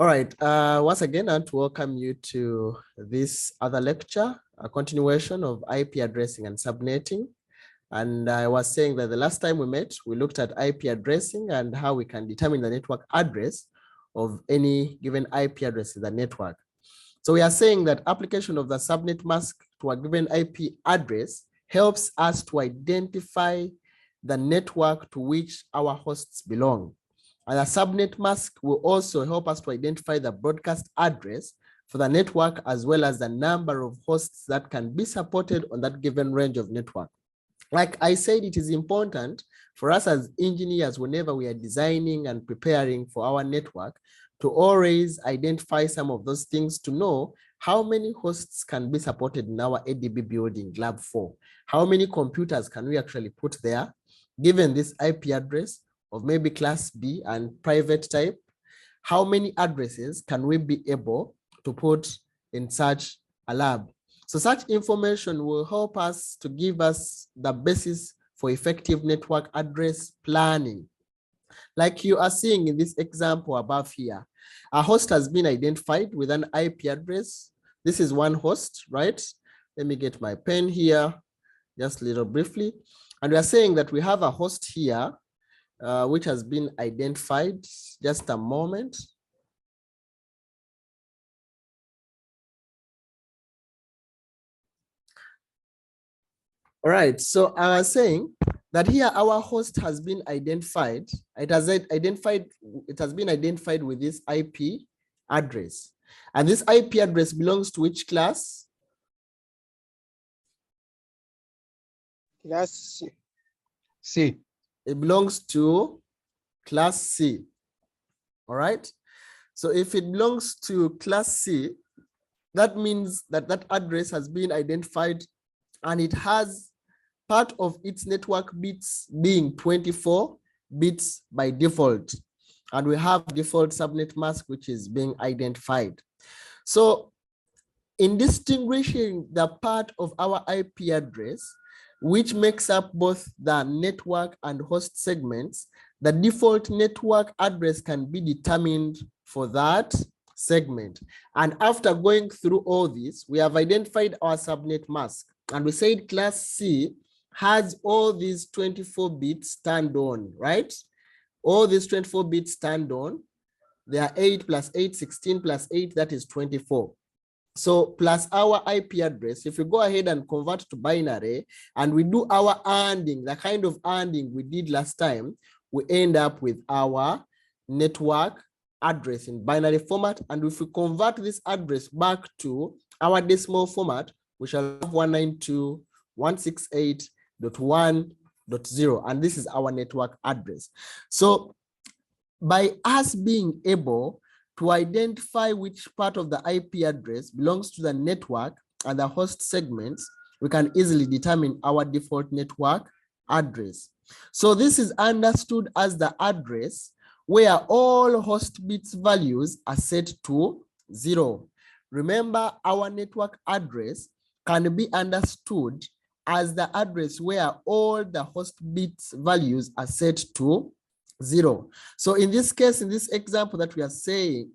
All right. Once again, I want to welcome you to this other lecture, a continuation of IP addressing and subnetting. And I was saying that the last time we met, we looked at IP addressing and how we can determine the network address of any given IP address in the network. So we are saying that application of the subnet mask to a given IP address helps us to identify the network to which our hosts belong. And a subnet mask will also help us to identify the broadcast address for the network, as well as the number of hosts that can be supported on that given range of network. Like I said, it is important for us as engineers, whenever we are designing and preparing for our network, to always identify some of those things to know how many hosts can be supported in our ADB building, Lab 4. How many computers can we actually put there, given this IP address of maybe class B and private type? How many addresses can we be able to put in such a lab? So such information will help us to give us the basis for effective network address planning. Like you are seeing in this example above here, a host has been identified with an IP address. This is one host, right? Let me get my pen here, just a little briefly. And we are saying that we have a host here, which has been identified. Just a moment. All right, so I was saying that here our host has been identified. It has been identified with this IP address. And this IP address belongs to which class? Class C. C. It belongs to class C. All right. So if it belongs to class C, that means that that address has been identified and it has part of its network bits being 24 bits by default. And we have default subnet mask, which is being identified. So in distinguishing the part of our IP address, which makes up both the network and host segments, the default network address can be determined for that segment. And after going through all this, we have identified our subnet mask. And we said class C has all these 24 bits turned on, right? All these 24 bits turned on. They are 8 plus 8, 16 plus 8, that is 24. So plus our IP address, if we go ahead and convert to binary and we do our ANDing, the kind of ANDing we did last time, we end up with our network address in binary format. And if we convert this address back to our decimal format, we shall have 192.168.1.0, and this is our network address. So by us being able to identify which part of the IP address belongs to the network and the host segments, we can easily determine our default network address. So this is understood as the address where all host bits values are set to 0. Remember, our network address can be understood as the address where all the host bits values are set to 0. So in this case, in this example that we are seeing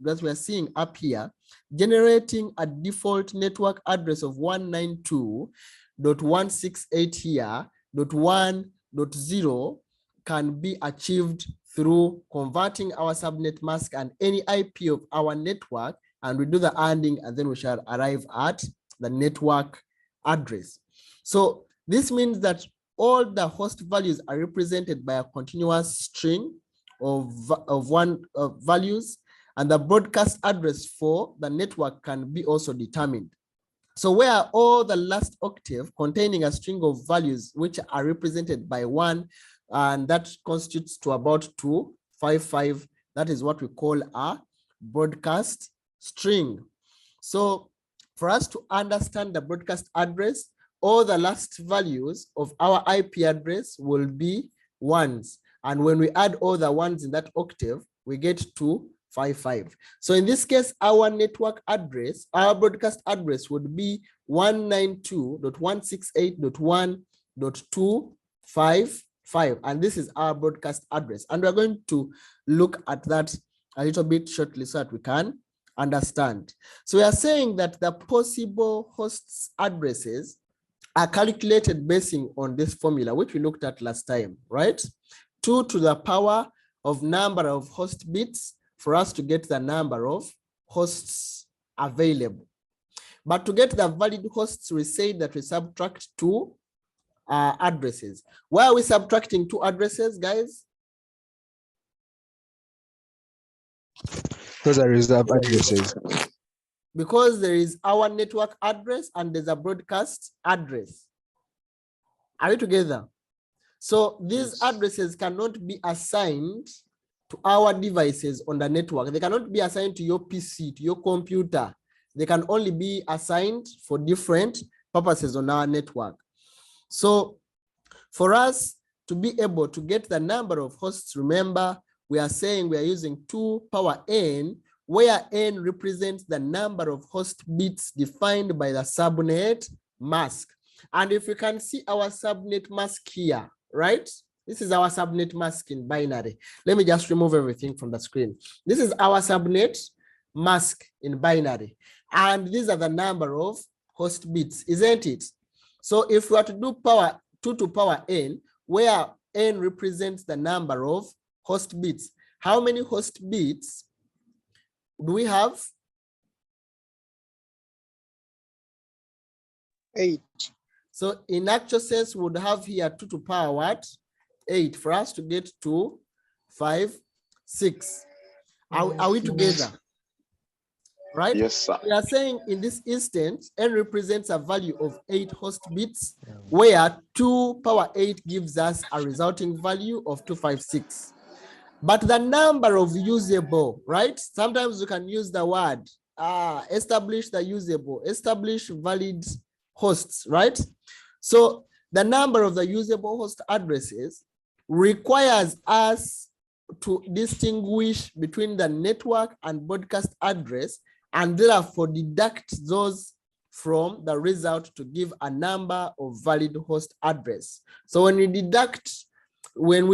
up here, generating a default network address of 192.168 here, .1.0 can be achieved through converting our subnet mask and any IP of our network, and we do the ANDing, and then we shall arrive at the network address. So this means that all the host values are represented by a continuous string of values, and the broadcast address for the network can be also determined. So where all the last octave containing a string of values which are represented by 1, and that constitutes to about 255, that is what we call a broadcast string. So for us to understand the broadcast address, all the last values of our IP address will be 1s. And when we add all the 1s in that octave, we get 255. So in this case, our network address, our broadcast address would be 192.168.1.255. And this is our broadcast address. And we're going to look at that a little bit shortly so that we can understand. So we are saying that the possible hosts addresses are calculated basing on this formula, which we looked at last time, right? 2 to the power of number of host bits for us to get the number of hosts available. But to get the valid hosts, we say that we subtract 2 addresses. Why are we subtracting 2 addresses, guys? Those are reserved addresses. Because there is our network address and there's a broadcast address. Are we together? So these addresses cannot be assigned to our devices on the network. They cannot be assigned to your PC, to your computer. They can only be assigned for different purposes on our network. So for us to be able to get the number of hosts, remember, we are saying we are using 2 power n, where n represents the number of host bits defined by the subnet mask. And if you can see our subnet mask here, right? This is our subnet mask in binary. Let me just remove everything from the screen. This is our subnet mask in binary. And these are the number of host bits, isn't it? So if we are to do power 2 to power n, where n represents the number of host bits, how many host bits do we have? 8. So in actual sense, we would have here 2 to power what? 8 for us to get to 5, 6. Are we together? Right? Yes, sir. We are saying in this instance, n represents a value of 8 host bits, where 2 power 8 gives us a resulting value of 256. But the number of usable, right? Sometimes you can use the word establish the usable, establish valid hosts, right? So the number of the usable host addresses requires us to distinguish between the network and broadcast address, and therefore deduct those from the result to give a number of valid host address. So when we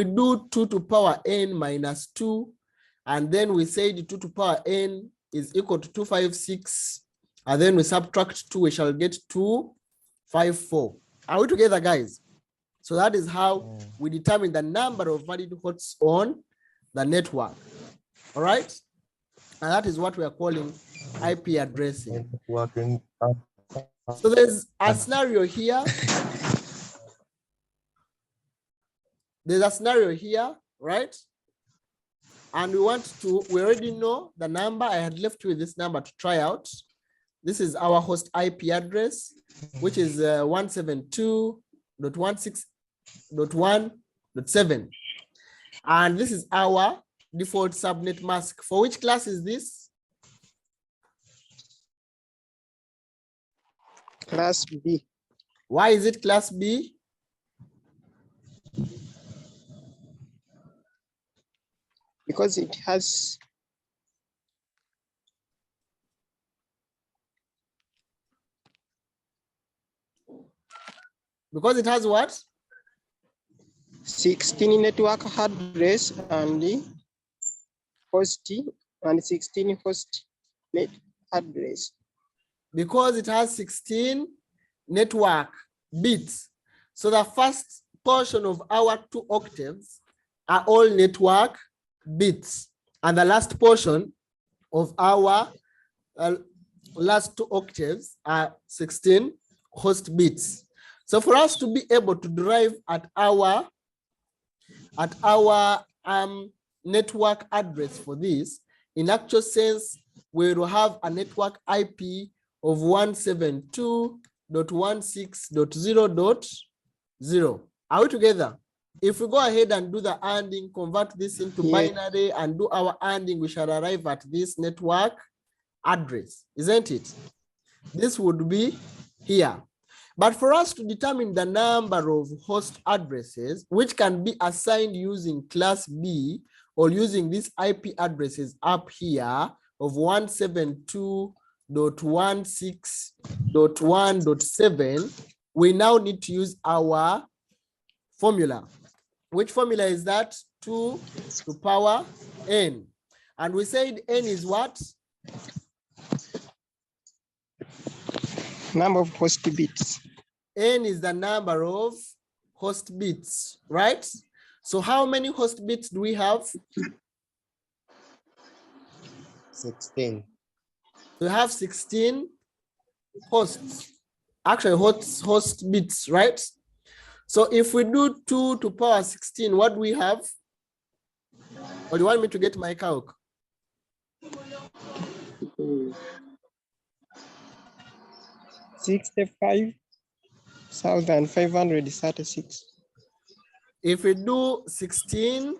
do 2 to power n minus 2, and then we say the 2 to power n is equal to 256, and then we subtract 2, we shall get 254. Are we together, guys? So that is how we determine the number of valid hosts on the network. All right? And that is what we are calling IP addressing. So there's a scenario here. There's a scenario here, right? And we already know the number. I had left you with this number to try out. This is our host IP address, which is 172.16.1.7. And this is our default subnet mask. For which class is this? Class B. Why is it class B? Because it has what? 16 network address and host and 16 host net address. Because it has 16 network bits. So the first portion of our 2 octaves are all network bits. And the last portion of our last 2 octaves are 16 host bits. So for us to be able to derive at our network address for this, in actual sense, we will have a network IP of 172.16.0.0. Are we together? If we go ahead and do the ANDing, convert this into binary and do our ANDing, we shall arrive at this network address, isn't it? This would be here. But for us to determine the number of host addresses, which can be assigned using class B or using these IP addresses up here of 172.16.1.7, we now need to use our formula. Which formula is that? 2 to power n. And we said N is what? Number of host bits. N is the number of host bits, right? So how many host bits do we have? 16. We have 16 hosts, actually host bits, right? So if we do 2 to power 16, what do we have? Or do you want me to get my calc? 65,536. If we do 16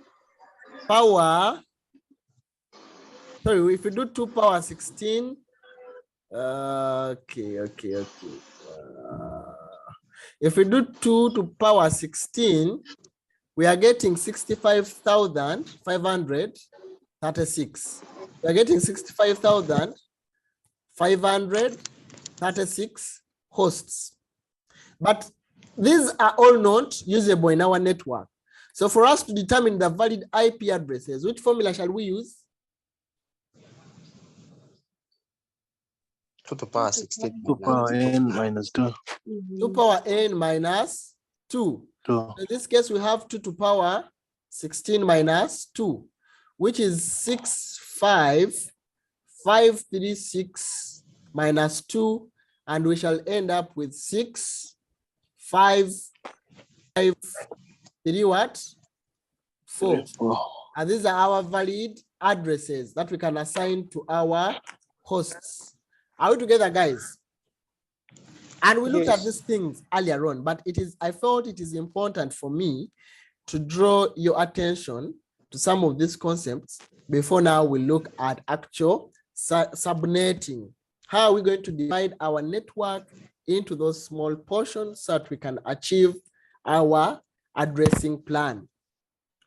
power, sorry, if we do 2 power 16, okay. If we do 2 to power 16, we are getting 65,536. We are getting 65,536 hosts. But these are all not usable in our network. So for us to determine the valid IP addresses, which formula shall we use? 2 to power 16. 2 power n minus 2. 2 power n minus 2. 2. In this case, we have 2 to power 16 minus 2, which is 65,536 minus 2, and we shall end up with 6,553 what? 4. And these are our valid addresses that we can assign to our hosts. Are we together, guys? And we looked at these things earlier on, but I felt it is important for me to draw your attention to some of these concepts before now we look at actual subnetting. How are we going to divide our network into those small portions so that we can achieve our addressing plan?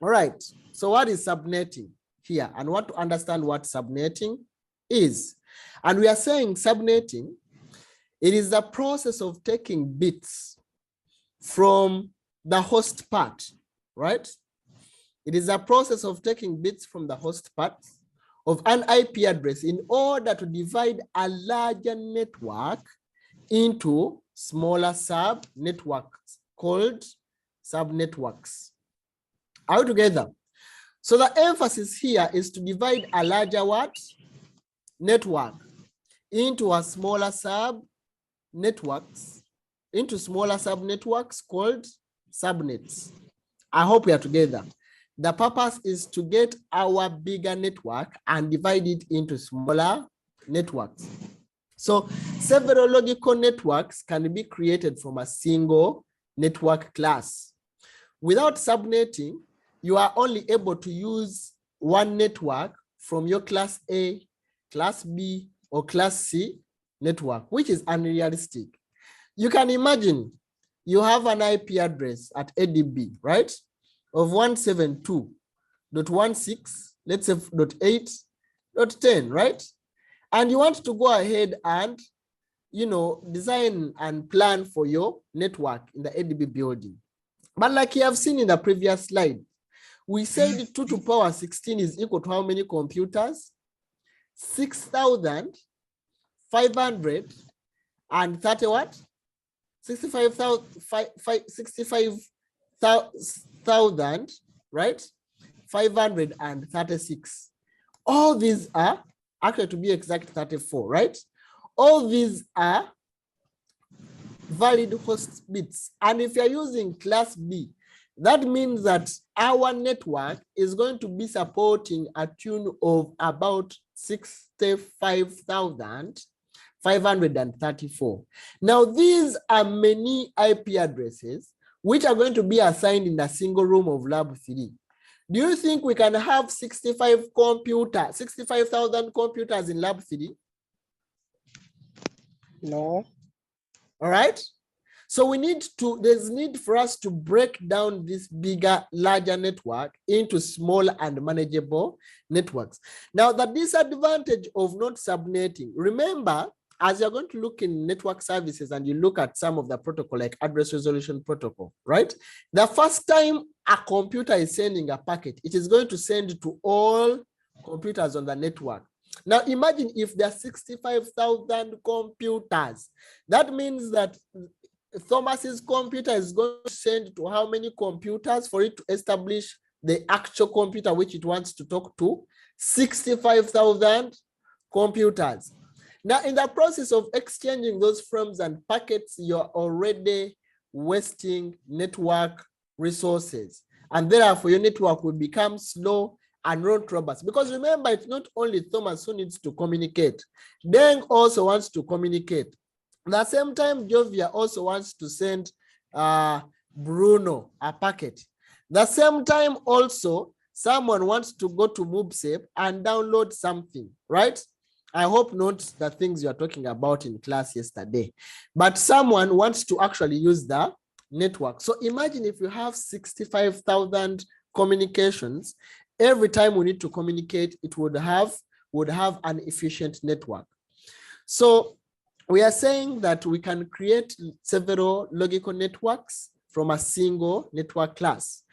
All right, so what is subnetting here? And want to understand what subnetting is. And we are saying subnetting, it is the process of taking bits from the host part, right? It is a process of taking bits from the host part of an IP address in order to divide a larger network into smaller sub-networks called subnetworks. Are we together? So the emphasis here is to divide a larger what? Network into a smaller sub-networks, called subnets. I hope we are together. The purpose is to get our bigger network and divide it into smaller networks. So several logical networks can be created from a single network class. Without subnetting, you are only able to use one network from your class A, class B, or class C network, which is unrealistic. You can imagine you have an IP address at ADB, right, of 172.16, let's say .8.10, right? And you want to go ahead and, design and plan for your network in the ADB building. But like you have seen in the previous slide, we said 2 to power 16 is equal to how many computers? 6,530 what? 65,000, right? 536. All these are, actually to be exact, 34, right? All these are valid host bits. And if you're using class B, that means that our network is going to be supporting a tune of about 65,534. Now, these are many IP addresses which are going to be assigned in a single room of lab 3. Do you think we can have 65,000 computers in lab 3? No. All right. So there's need for us to break down this larger network into small and manageable networks. Now, the disadvantage of not subnetting, remember, as you're going to look in network services and you look at some of the protocol like address resolution protocol, right? The first time a computer is sending a packet, it is going to send to all computers on the network. Now imagine if there are 65,000 computers. That means that Thomas's computer is going to send to how many computers for it to establish the actual computer which it wants to talk to? 65,000 computers. Now, in the process of exchanging those frames and packets, you're already wasting network resources. And therefore, your network will become slow and not robust. Because remember, it's not only Thomas who needs to communicate. Deng also wants to communicate. At the same time, Jovia also wants to send Bruno a packet. The same time also, someone wants to go to MoveSafe and download something, right? I hope not the things you are talking about in class yesterday, but someone wants to actually use the network. So imagine if you have 65,000 communications, every time we need to communicate, it would have an efficient network. So we are saying that we can create several logical networks from a single network class.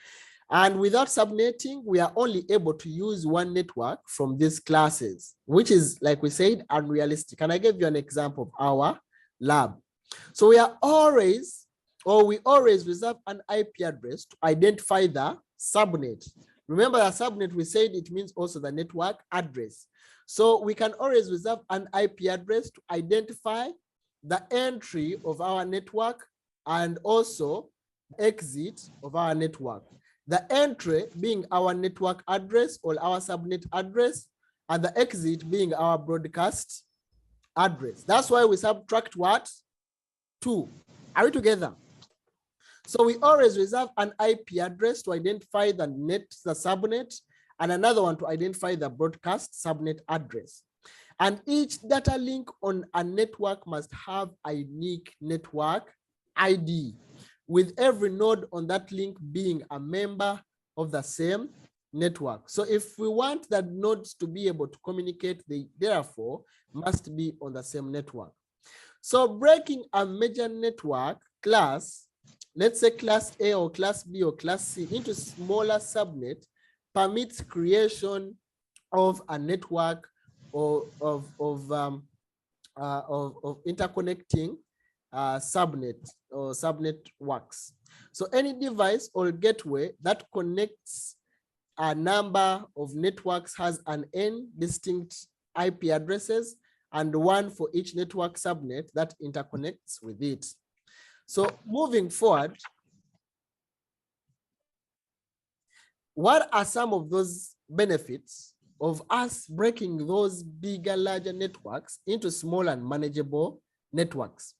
And without subnetting, we are only able to use one network from these classes, which is, like we said, unrealistic. And I gave you an example of our lab. So we always reserve an IP address to identify the subnet. Remember the subnet, we said it means also the network address. So we can always reserve an IP address to identify the entry of our network and also exit of our network. The entry being our network address or our subnet address, and the exit being our broadcast address. That's why we subtract what? 2. Are we together? So we always reserve an IP address to identify the subnet, and another one to identify the broadcast subnet address. And each data link on a network must have a unique network ID, with every node on that link being a member of the same network. So if we want the nodes to be able to communicate, they therefore must be on the same network. So breaking a major network class, let's say class A or class B or class C, into smaller subnet permits creation of a network of interconnecting subnet or subnet works. So any device or gateway that connects a number of networks has an n distinct IP addresses and one for each network subnet that interconnects with it. So moving forward, what are some of those benefits of us breaking those bigger, larger networks into small and manageable networks?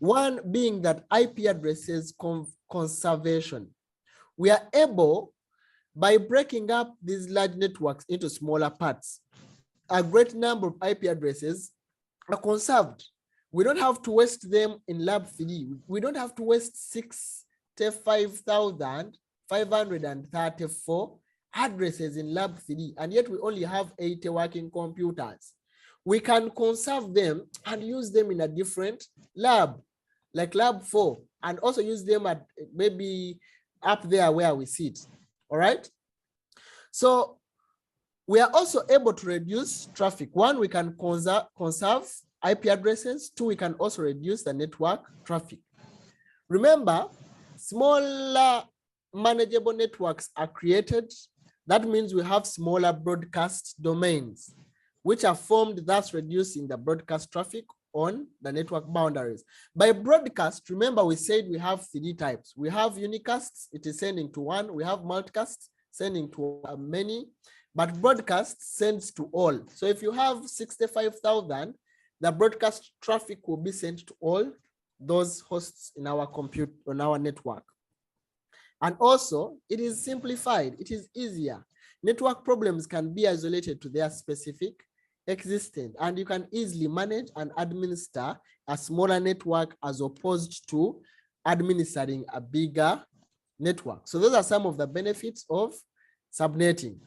One being that IP addresses conservation. We are able, by breaking up these large networks into smaller parts, a great number of IP addresses are conserved. We don't have to waste them in lab 3. We don't have to waste 65,534 addresses in lab 3, and yet we only have 80 working computers. We can conserve them and use them in a different lab, like lab 4, and also use them at maybe up there where we sit. All right. So we are also able to reduce traffic. 1, we can conserve IP addresses. 2, we can also reduce the network traffic. Remember, smaller manageable networks are created. That means we have smaller broadcast domains, which are formed, thus reducing the broadcast traffic on the network boundaries. By broadcast, remember we said we have 3 types. We have unicasts, it is sending to one. We have multicasts, sending to many, but broadcast sends to all. So if you have 65,000, the broadcast traffic will be sent to all those hosts in our compute on our network. And also, it is simplified. It is easier. Network problems can be isolated to their specific existence, and you can easily manage and administer a smaller network as opposed to administering a bigger network. So those are some of the benefits of subnetting.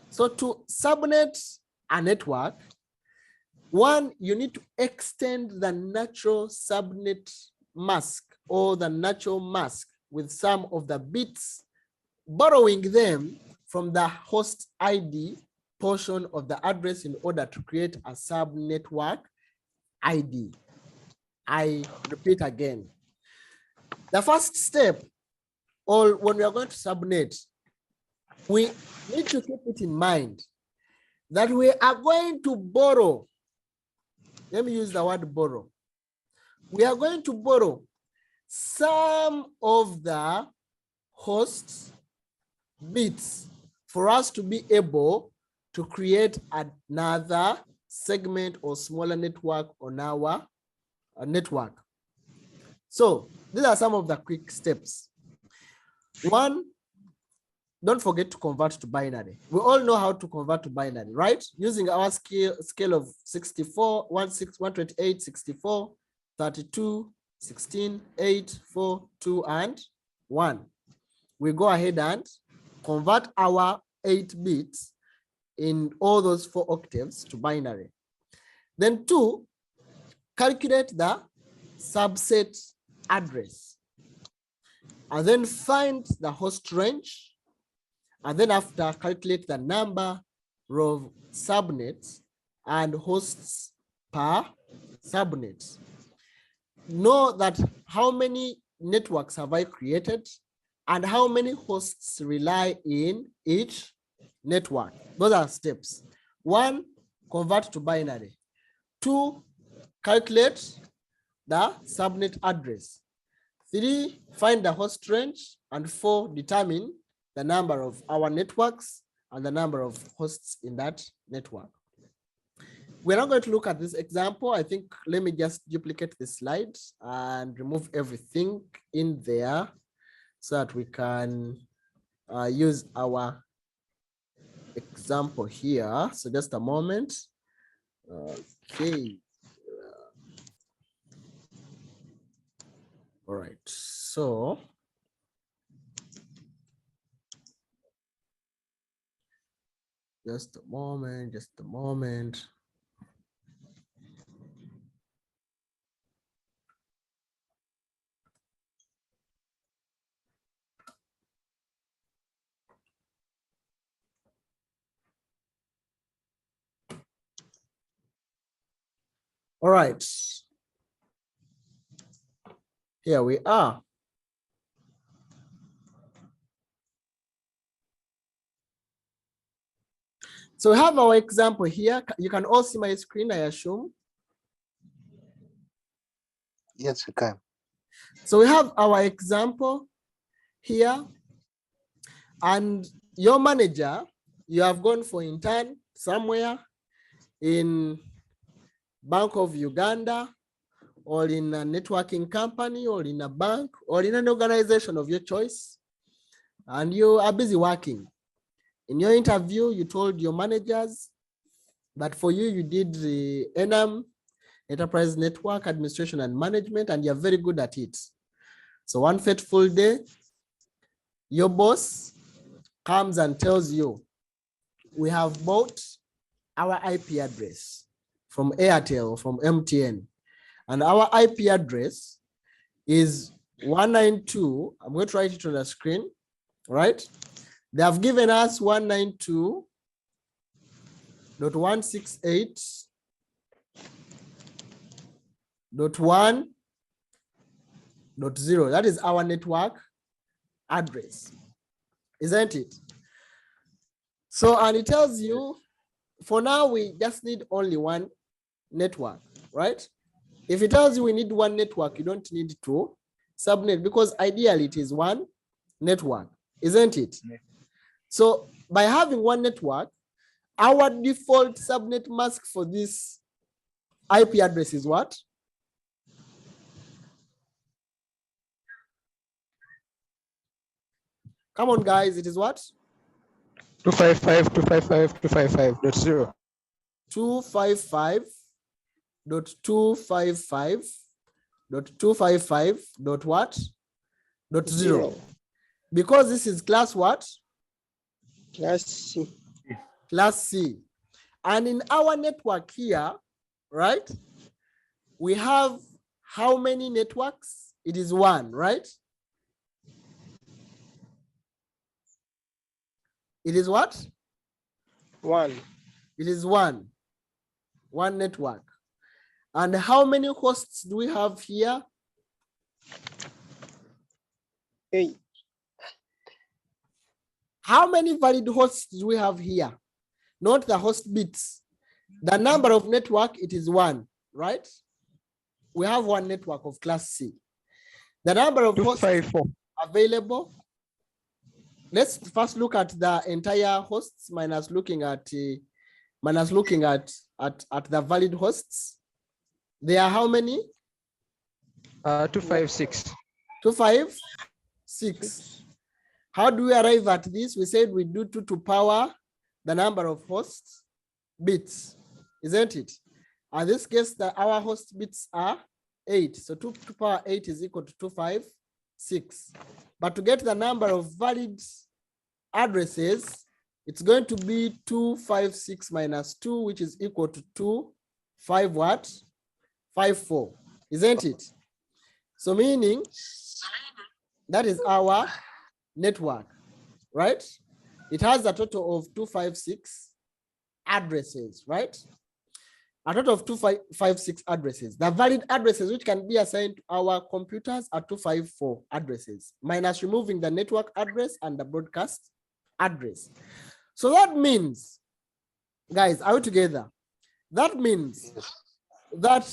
So to subnet a network, 1, you need to extend the natural subnet mask or the natural mask with some of the bits, borrowing them from the host ID portion of the address in order to create a subnetwork ID. I repeat again. The first step, or when we are going to subnet, we need to keep it in mind that we are going to borrow. Let me use the word borrow. We are going to borrow some of the hosts bits for us to be able to create another segment or smaller network on our network. So these are some of the quick steps. One, don't forget to convert to binary. We all know how to convert to binary, right? Using our scale of 64, 128, 64, 32, 16, 8, 4, 2, and 1. We go ahead and convert our 8 bits in all those 4 octaves to binary. Then 2, calculate the subset address. And then find the host range. And then after, calculate the number of subnets and hosts per subnet. Know that how many networks have I created and how many hosts rely in each network. Those are steps. 1, convert to binary. 2, calculate the subnet address. 3, find the host range. And 4, determine the number of our networks and the number of hosts in that network. We're not going to look at this example. I think let me just duplicate the slide and remove everything in there so that we can use our example here. So just a moment. Okay. All right. So just a moment, just a moment. All right. Here we are. So we have our example here. You can all see my screen, I assume. Yes, you can. So we have our example here. And your manager, you have gone for intern somewhere in Bank of Uganda, or in a networking company, or in a bank, or in an organization of your choice. And you are busy working. In your interview, you told your managers that for you, you did the ENAM, Enterprise Network Administration and Management, and you're very good at it. So one fateful day, your boss comes and tells you, we have bought our IP address from Airtel, from MTN, and our IP address is 192. I'm going to write it on the screen, right? They have given us 192.168.1.0. That is our network address, isn't it? So, and it tells you, for now, we just need only one network, right? If it tells you we need one network, you don't need to subnet, because ideally it is one network, isn't it? Yeah. So by having one network, our default subnet mask for this IP address is what? Come on, guys, it is what? 255.255.255.0. 255.255.255. what? .0. Because this is class what? Class C. Class C. And in our network here, right, we have how many networks? It is one, right? It is what? One. It is one network. And how many hosts do we have here? 8. How many valid hosts do we have here? Not the host bits. The number of network, it is one, right? We have one network of class C. The number of hosts 254. available. Let's first look at the entire hosts minus looking at the valid hosts. There are how many? 256. 256. How do we arrive at this? We said we do 2 to power the number of hosts bits, isn't it? In this case, our host bits are 8. So 2 to power 8 is equal to 256. But to get the number of valid addresses, it's going to be 256 minus 2, which is equal to 254, isn't it? So meaning that is our network, right? It has a total of 256 addresses, right? A total of 256 addresses. The valid addresses which can be assigned to our computers are 254 addresses, minus removing the network address and the broadcast address. So that means, guys, are we together? That means that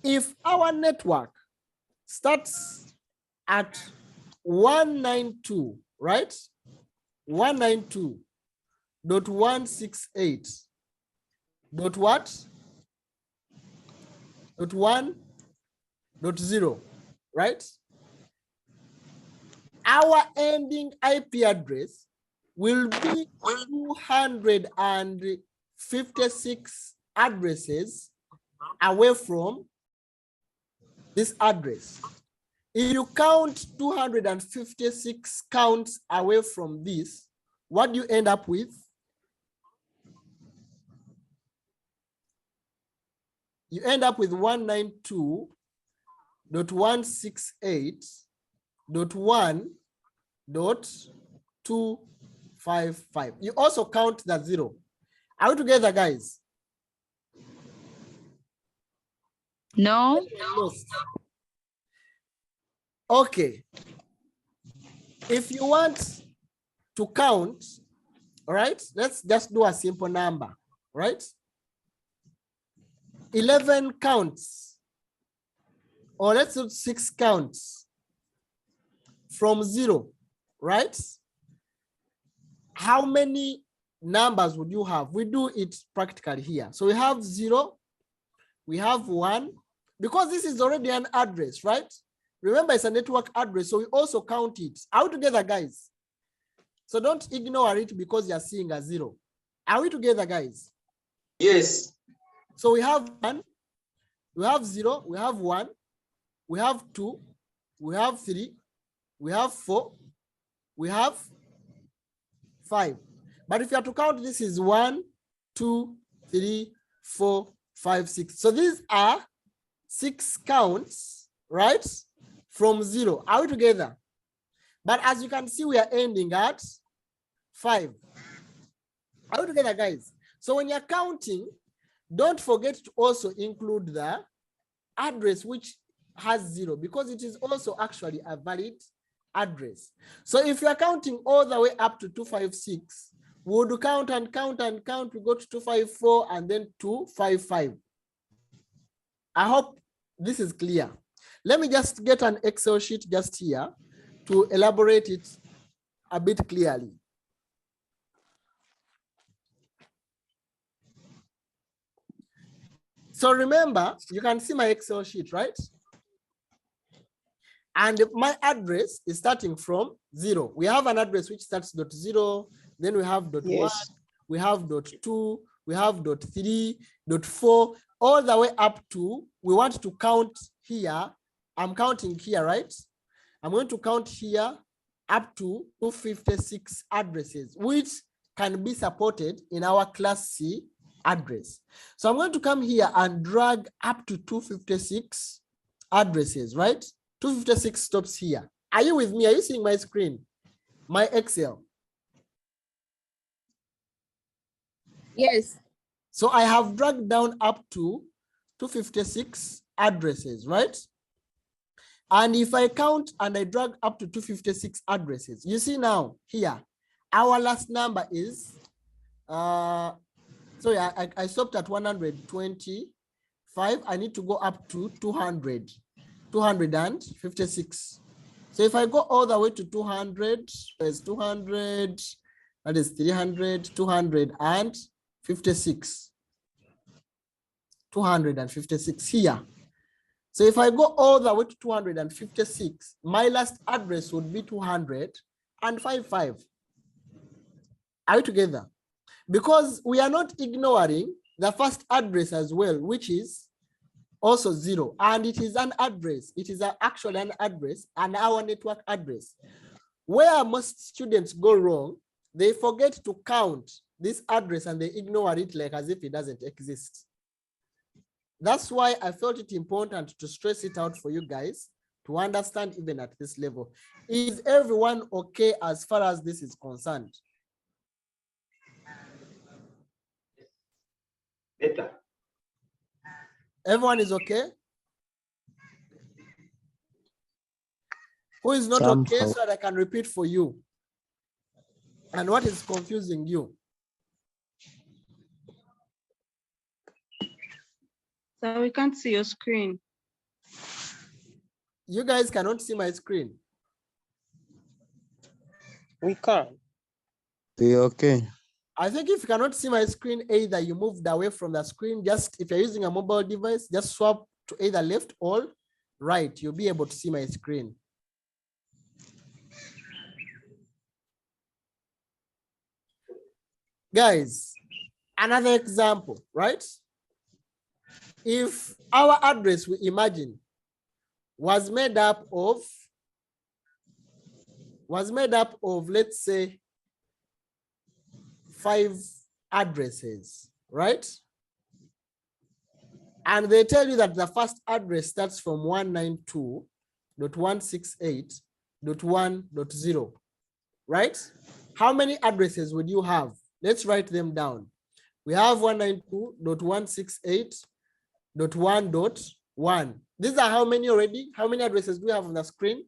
if our network starts at 192, right? 192.168. Dot what? Dot 1.0, right? Our ending IP address will be 256 addresses away from this address. If you count 256 counts away from this, what do you end up with? You end up with 192.168.1.255. You also count the 0. Are we together, guys? No. Okay. If you want to count, all right, let's just do a simple number, right? 11 counts, or let's do 6 counts from 0, right? How many numbers would you have? We do it practically here. So we have 0, we have 1, because this is already an address, right? Remember, it's a network address, so we also count it. Are we together, guys? So don't ignore it because you're seeing a 0. Are we together, guys? Yes. So we have 1, we have 0, we have 1, we have 2, we have 3, we have 4, we have 5. But if you have to count, this is 1, 2, 3, 4, 5, 6. So these are 6 counts, right? From 0. Are we together? But as you can see, we are ending at 5. Are we together, guys? So when you're counting, don't forget to also include the address which has 0, because it is also actually a valid address. So if you're counting all the way up to 256, we would count and count and count. We go to 254 and then 255. I hope this is clear. Let me just get an Excel sheet just here to elaborate it a bit clearly. So remember, you can see my Excel sheet, right? And my address is starting from 0. We have an address which starts .0, then we have .1, Yes. we have .2, we have .3, .4, all the way up to, we want to count here. I'm counting here, right? I'm going to count here up to 256 addresses, which can be supported in our class C address. So I'm going to come here and drag up to 256 addresses, right? 256 stops here. Are you with me? Are you seeing my screen? My Excel? Yes. So I have dragged down up to 256 addresses, right? And if I count and I drag up to 256 addresses, you see now here, our last number is, sorry, I stopped at 125. I need to go up to 256. So if I go all the way to 200, there's 200, that is 300, 256. 256 here. So if I go all the way to 256, my last address would be 255. Are we together? Because we are not ignoring the first address as well, which is also 0. And it is an address. It is actually an address and our network address. Where most students go wrong, they forget to count this address and they ignore it like as if it doesn't exist. That's why I felt it important to stress it out for you guys to understand even at this level. Is everyone okay as far as this is concerned? Better. Everyone is okay? Who is not okay Somehow. so that I can repeat for you? And what is confusing you? So we can't see your screen. You guys cannot see my screen. We can. We okay? I think if you cannot see my screen, either you moved away from the screen, just if you're using a mobile device, just swap to either left or right. You'll be able to see my screen. Guys, another example, right? If our address, we imagine, was made up of, let's say, 5 addresses, right? And they tell you that the first address starts from 192.168.1.0, right? How many addresses would you have? Let's write them down. We have 192.168.1.1. These are how many already? How many addresses do we have on the screen?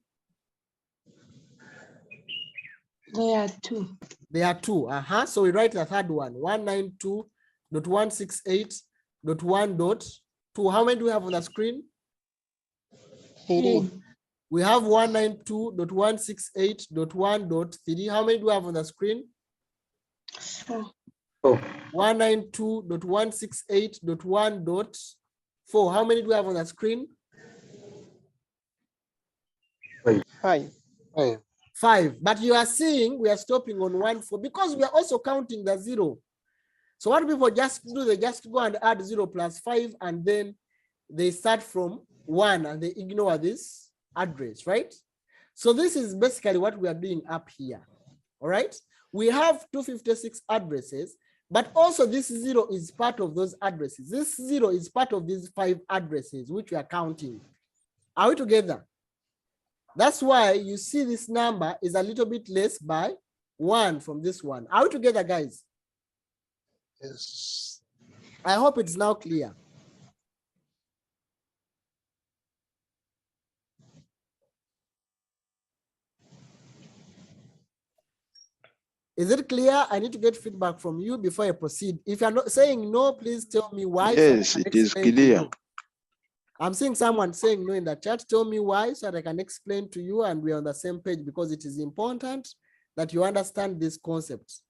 There are 2. There are 2. So we write the third one, 192.168.1.2. How many do we have on the screen? 3. We have 192.168.1.3. How many do we have on the screen? 4. 192.168.1.4. How many do we have on the screen? 5. 5. But you are seeing we are stopping on 1, 4 because we are also counting the 0. So what people just do, they just go and add 0 plus 5 and then they start from 1 and they ignore this address, right? So this is basically what we are doing up here. All right. We have 256 addresses, but also this 0 is part of those addresses. This 0 is part of these 5 addresses, which we are counting. Are we together? That's why you see this number is a little bit less by 1 from this one. Are we together, guys? Yes. I hope it's now clear. Is it clear? I need to get feedback from you before I proceed. If you're not saying no, please tell me why. Yes, so I can it is explain to clear. you. I'm seeing someone saying no in the chat. Tell me why so that I can explain to you and we're on the same page, because it is important that you understand these concepts.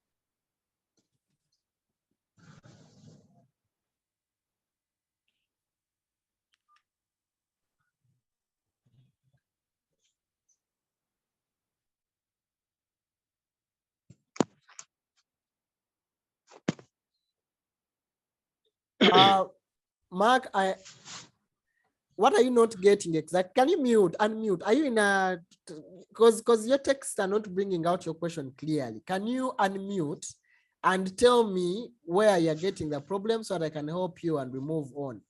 Mark, what are you not getting exactly? Can you unmute? Are you in a, because your texts are not bringing out your question clearly. Can you unmute and tell me where you're getting the problem so that I can help you and we move on?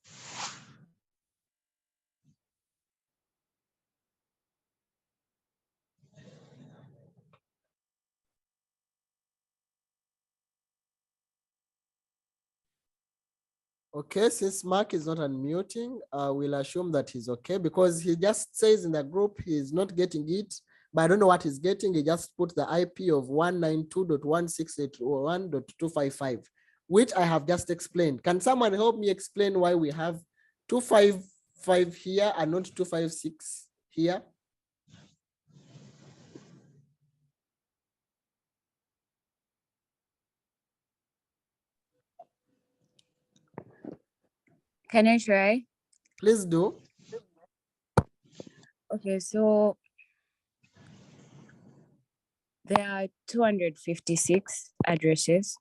Okay, since Mark is not unmuting, we'll assume that he's okay because he just says in the group he's not getting it, but I don't know what he's getting. He just put the IP of 192.168.1.255, which I have just explained. Can someone help me explain why we have 255 here and not 256 here? Can I try? Please do. Okay, so there are 256 addresses.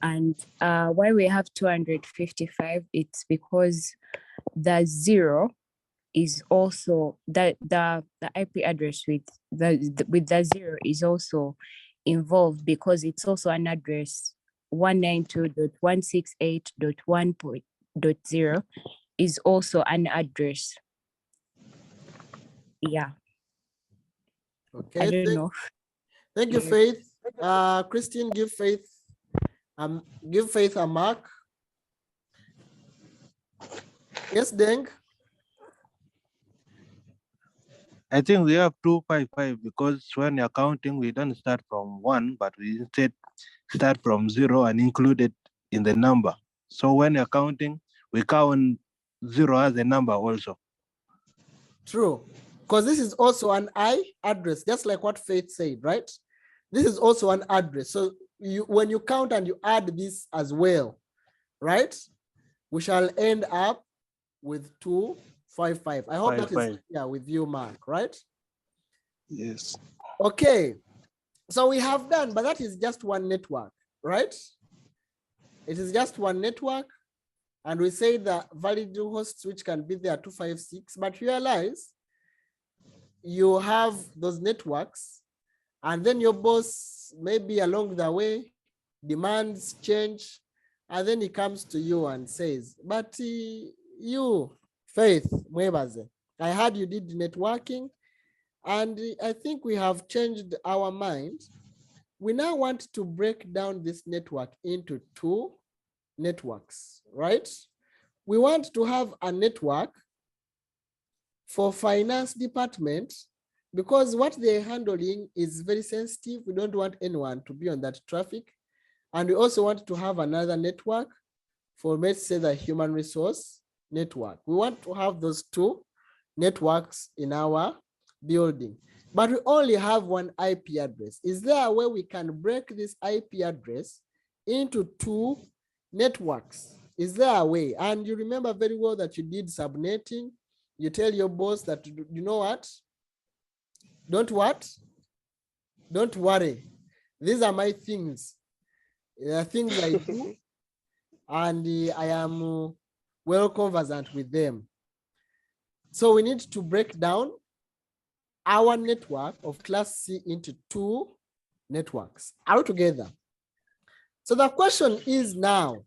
And why we have 255, it's because the zero is also the IP address with the zero is also involved because it's also an address. 192.168.1.0 is also an address. Yeah. Okay. I don't know. Thank you, Yeah. Faith. Christine, give Faith a mark. Yes, Deng. I think we have 255 because when you're counting, we don't start from 1, but we instead start from 0 and include it in the number. So when you're counting, we count 0 as a number also. True, because this is also an I address, just like what Faith said, right? This is also an address. So when you count and you add this as well, right? We shall end up with 255. I hope that is with you, Mark, right? Yes. Okay, so we have done, but that is just one network, right? It is just one network. And we say the valid hosts which can be there 256, but realize you have those networks and then your boss maybe along the way demands change, and then he comes to you and says, but you, Faith Mwebaze, I heard you did networking and I think we have changed our mind. We now want to break down this network into 2 networks, right? We want to have a network for finance department because what they're handling is very sensitive. We don't want anyone to be on that traffic. And we also want to have another network for, let's say, the human resource network. We want to have those 2 networks in our building, but we only have one IP address. Is there a way we can break this IP address into 2 networks? Is there a way? And you remember very well that you did subnetting. You tell your boss that, you know what? Don't worry. These are my things. Things I do, and I am well conversant with them. So we need to break down our network of class C into 2 networks altogether. So the question is now,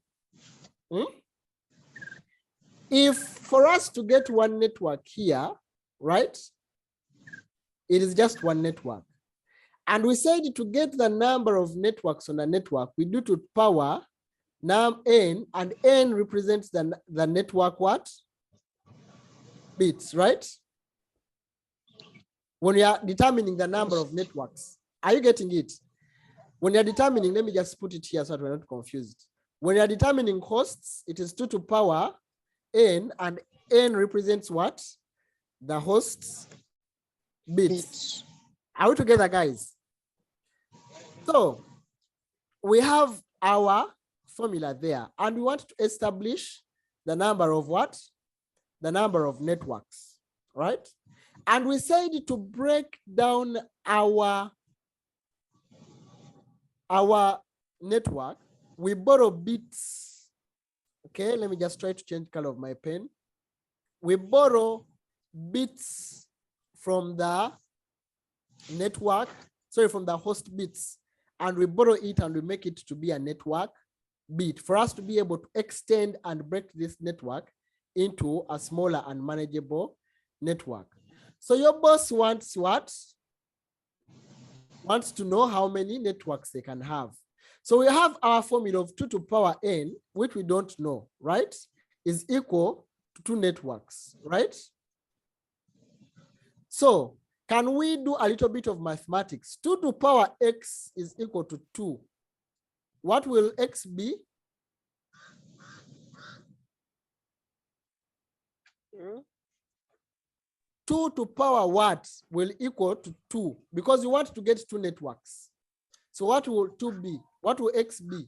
if for us to get one network here, right, it is just one network. And we said to get the number of networks on a network, we do to power n, and n represents the network what? Bits, right? When we are determining the number of networks. Are you getting it? When you're determining, let me just put it here so that we're not confused. When you're determining hosts, it is 2 to power n, and n represents what? The hosts bits. Are we together, guys? So we have our formula there, and we want to establish the number of what? The number of networks, right? And we said to break down our network, we borrow bits. Okay, let me just try to change color of my pen. We borrow bits from the network, sorry, from the host bits, and we borrow it and we make it to be a network bit for us to be able to extend and break this network into a smaller and manageable network. So your boss wants what? Wants to know how many networks they can have. So we have our formula of 2 to power n, which we don't know, right? Is equal to 2 networks, right? So can we do a little bit of mathematics? 2 to power x is equal to 2. What will x be? Hmm? 2 to power what will equal to 2? Because you want to get 2 networks. So what will 2 be? What will x be?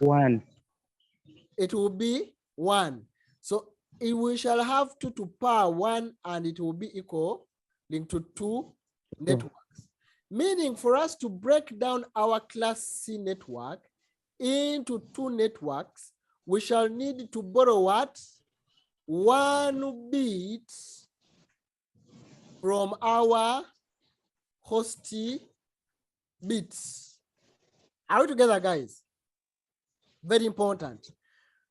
1. It will be 1. So we shall have 2 to power 1, and it will be equal linked to 2 networks. Meaning for us to break down our class C network into 2 networks, we shall need to borrow what? 1 bit from our host bits. Are we together, guys? Very important.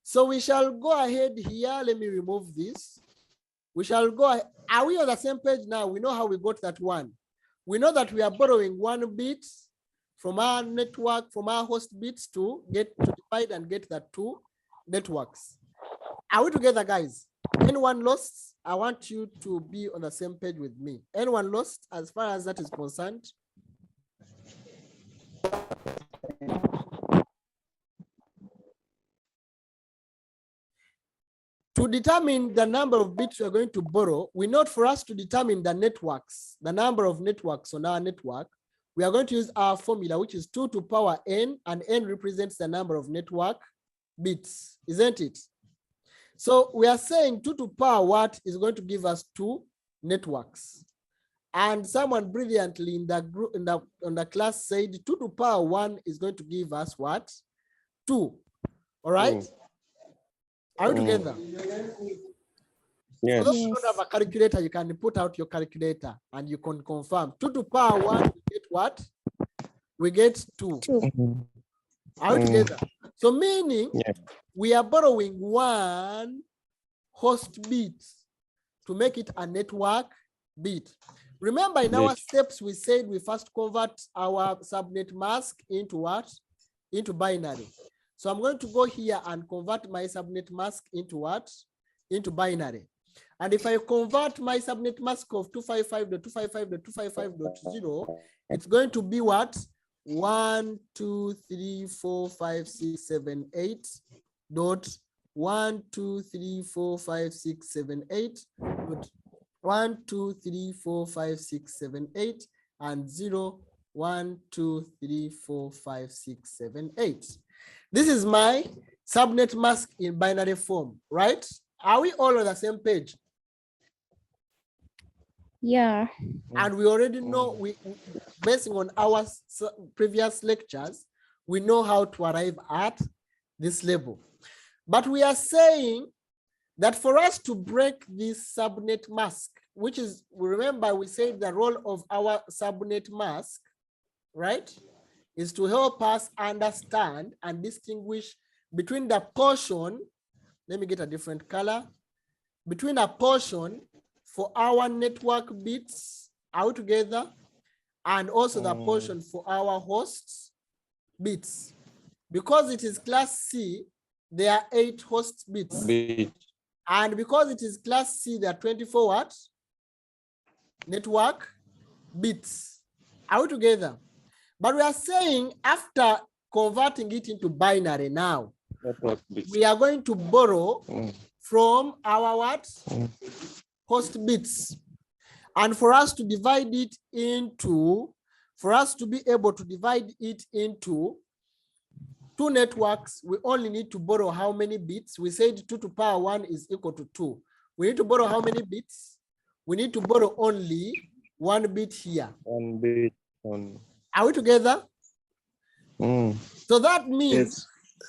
So we shall go ahead here. Let me remove this. We shall go. Are we on the same page now? We know how we got that 1. We know that we are borrowing 1 bit from our network, from our host bits to divide and get the 2 networks. Are we together, guys? Anyone lost? I want you to be on the same page with me. Anyone lost as far as that is concerned? To determine the number of bits we are going to borrow, we know for us to determine the networks, the number of networks on our network, we are going to use our formula, which is 2 to power n, and n represents the number of network bits, isn't it? So we are saying 2 to power what is going to give us 2 networks. And someone brilliantly in the group on the class said 2 to power 1 is going to give us what? 2. All right? Are we together? Yes. For those who don't have a calculator, you can put out your calculator and you can confirm. 2 to power 1, we get what? We get 2. Are we together? So meaning we are borrowing 1 host bit to make it a network bit. Remember in our steps, we said we first convert our subnet mask into what? Into binary. So I'm going to go here and convert my subnet mask into what? Into binary. And if I convert my subnet mask of 255.255.255.0, it's going to be what? 1, 2, 3, 4, 5, 6, 7, 8 dot 1, 2, 3, 4, 5, 6, 7, 8 dot 1, 2, 3, 4, 5, 6, 7, 8 and 0, 1, 2, 3, 4, 5, 6, 7, 8. This is my subnet mask in binary form, right? Are we all on the same page? Yeah. And we already know, based on our previous lectures, we know how to arrive at this level. But we are saying that for us to break this subnet mask, which is, remember we said the role of our subnet mask, right, is to help us understand and distinguish between the portion, let me get a different color, between a portion for our network bits out together and also the portion for our hosts bits. Because it is class C, there are 8 host bits. And because it is class C, there are 24 what? Network bits. Are we together? But we are saying after converting it into binary now, we are going to borrow from our what? Host bits. And for us to divide it into, for us to be able to divide it into 2 networks, we only need to borrow how many bits? We said 2 to power 1 is equal to 2. We need to borrow how many bits? We need to borrow only 1 bit here. 1 bit. Are we together? So that means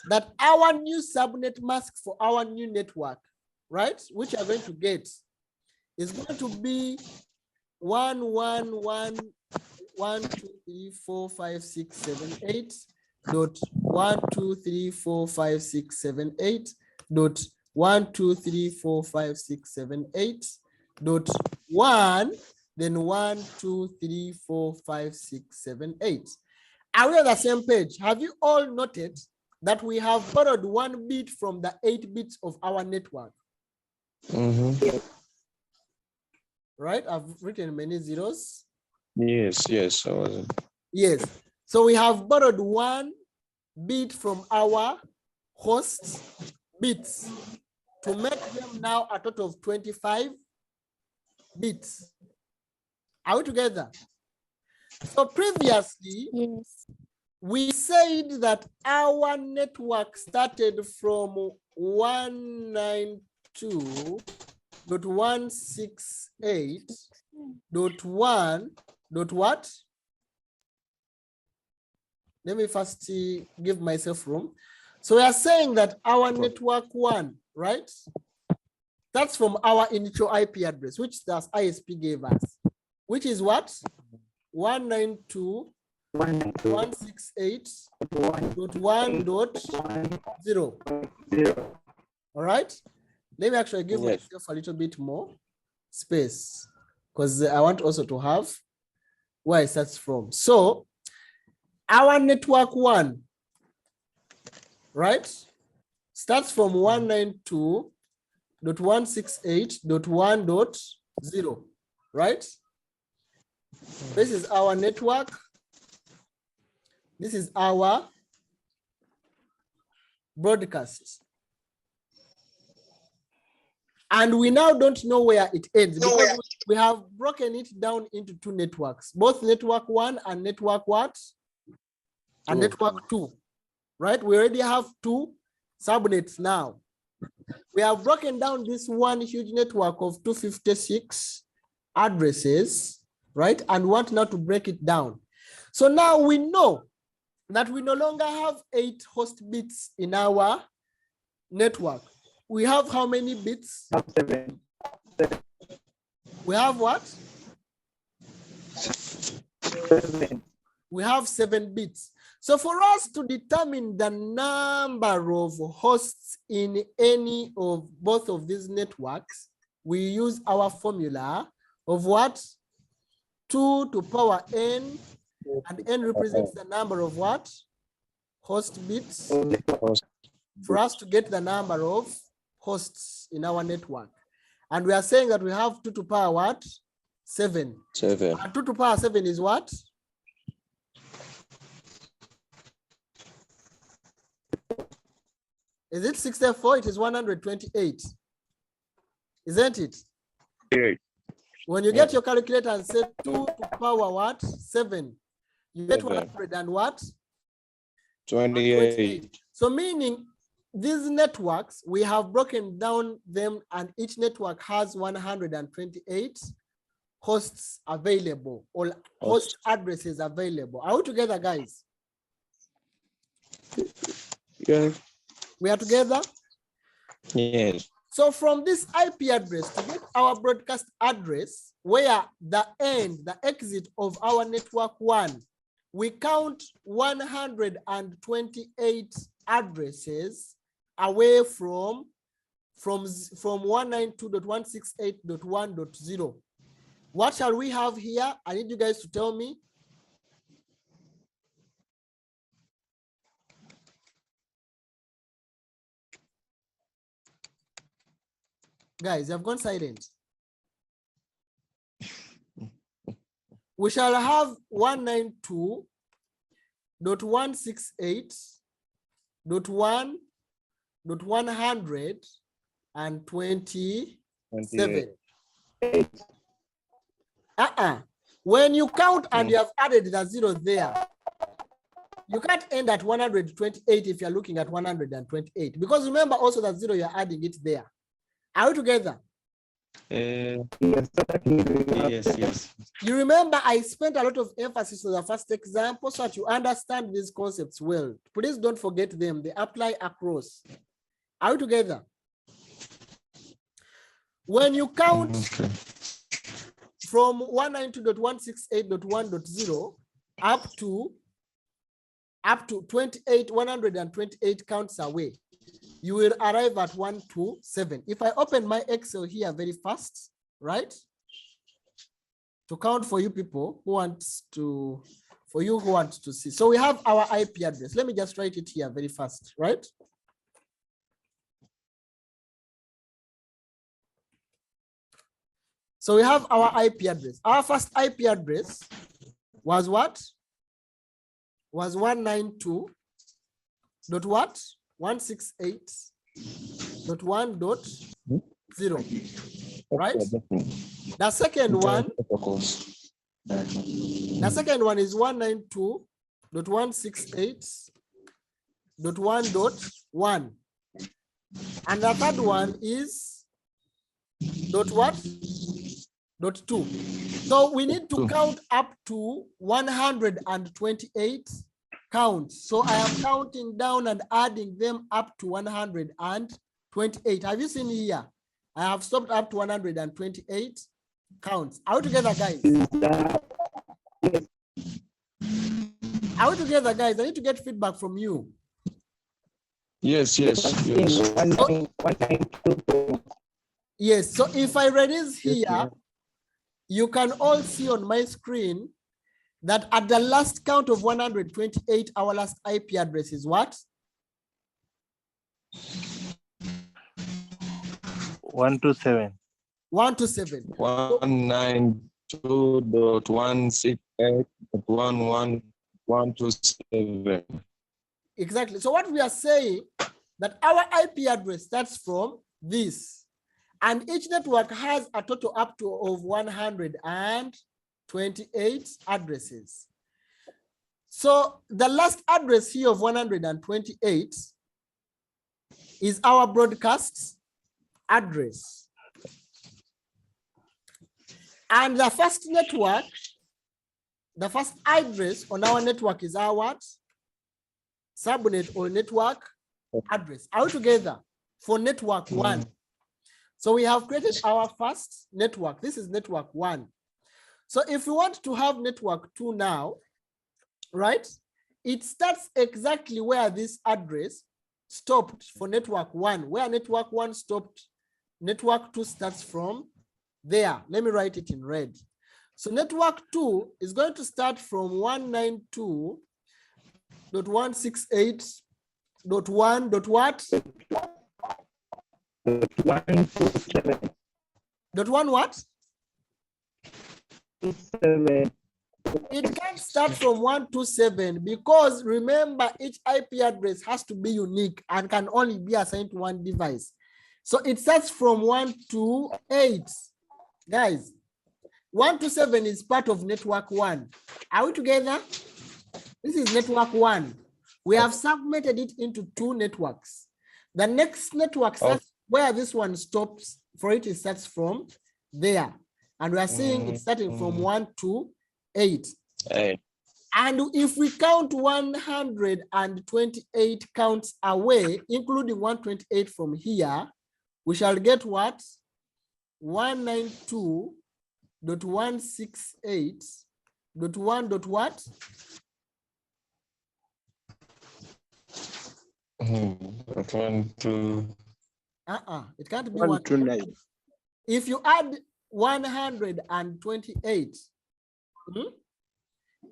that our new subnet mask for our new network, right, which you are going to get, is going to be 1, 1, 1, 1, 2, 3, 4, 5, 6, 7, 8 dot 1, 2, 3, 4, 5, 6, 7, 8 dot 1, 2, 3, 4, 5, 6, 7, 8 dot 1, then 1, 2, 3, 4, 5, 6, 7, 8. Are we on the same page? Have you all noted that we have borrowed 1 bit from the 8 bits of our network? Right? I've written many zeros. Yes, yes. Yes. So we have borrowed 1 bit from our host bits to make them now a total of 25 bits. Are we together? So previously, Yes. we said that our network started from 192.168.1. Let me first give myself room. So we are saying that our network 1, right? That's from our initial IP address, which the ISP gave us, which is what? 192.168.1.0. All right. Let me actually give myself a little bit more space because I want also to have where it starts from. So our network 1, right, starts from 192.168.1.0, right? This is our network. This is our broadcast. And we now don't know where it ends because we have broken it down into 2 networks, both network 1 and network what? And network 2, right? We already have 2 subnets now. We have broken down this one huge network of 256 addresses, right? And want now to break it down. So now we know that we no longer have 8 host bits in our network. We have how many bits? 7. We have what? 7. We have 7 bits. So for us to determine the number of hosts in any of both of these networks, we use our formula of what? 2 to power n, and n represents the number of what? Host bits, for us to get the number of hosts in our network. And we are saying that we have 2 to power what? 7. 7. And 2 to power 7 is what? Is it 64? It is 128. Isn't it? Yeah. When you get your calculator and say 2 to power what? 7. You get 100 and what? 28. So meaning these networks, we have broken down them and each network has 128 hosts available or host addresses available. Are we together, guys? Yeah. We are together? Yes. So from this IP address to get our broadcast address, where the end, the exit of our network 1, we count 128 addresses away from 192.168.1.0. What shall we have here? I need you guys to tell me. Guys, you have gone silent. We shall have 192.168.1.127. When you count and you have added the 0 there, you can't end at 128 if you're looking at 128, because remember also that 0, you're adding it there. Are we together? Yes. You remember I spent a lot of emphasis on the first example so that you understand these concepts well. Please don't forget them. They apply across. Are we together? When you count from 192.168.1.0 up to 128 counts away, you will arrive at 127. If I open my Excel here very fast, right? To count for you people who want to for you who want to see. So we have our IP address. Let me just write it here very fast, right? So we have our IP address. Our first IP address was what? Was 192 dot what? 168.1.0, right? The second one is 192.168.1.1. And the third one is dot what? Dot 2. So we need to count up to 128 counts. So I am counting down and adding them up to 128. Have you seen here? I have stopped up to 128 counts. Are we together, guys? Are we together, guys? I need to get feedback from you. Yes. Yes, so if I release here, you can all see on my screen that at the last count of 128, our last IP address is what? 127. 127. 192.168.1.127. Exactly. So what we are saying that our IP address starts from this, and each network has a total up to of 128 addresses. So the last address here of 128 is our broadcast address. And the first network, the first address on our network is our what? Subnet or network address. Are we together for network 1? So we have created our first network. This is network 1. So if we want to have network 2 now, right? It starts exactly where this address stopped for network 1. Where network 1 stopped, network 2 starts from there. Let me write it in red. So network 2 is going to start from 192.168.1. What? Dot 1 what? It can't start from 127 because remember each IP address has to be unique and can only be assigned to one device. So it starts from 128. Guys, 127 is part of network 1. Are we together? This is network 1. We have segmented it into 2 networks. The next network starts where this one stops. For it starts from there. And we are seeing it's starting from 1 to 8. And if we count 128 counts away, including 128 from here, we shall get what? 192.168.1. What? It can't be 129. If you add 128,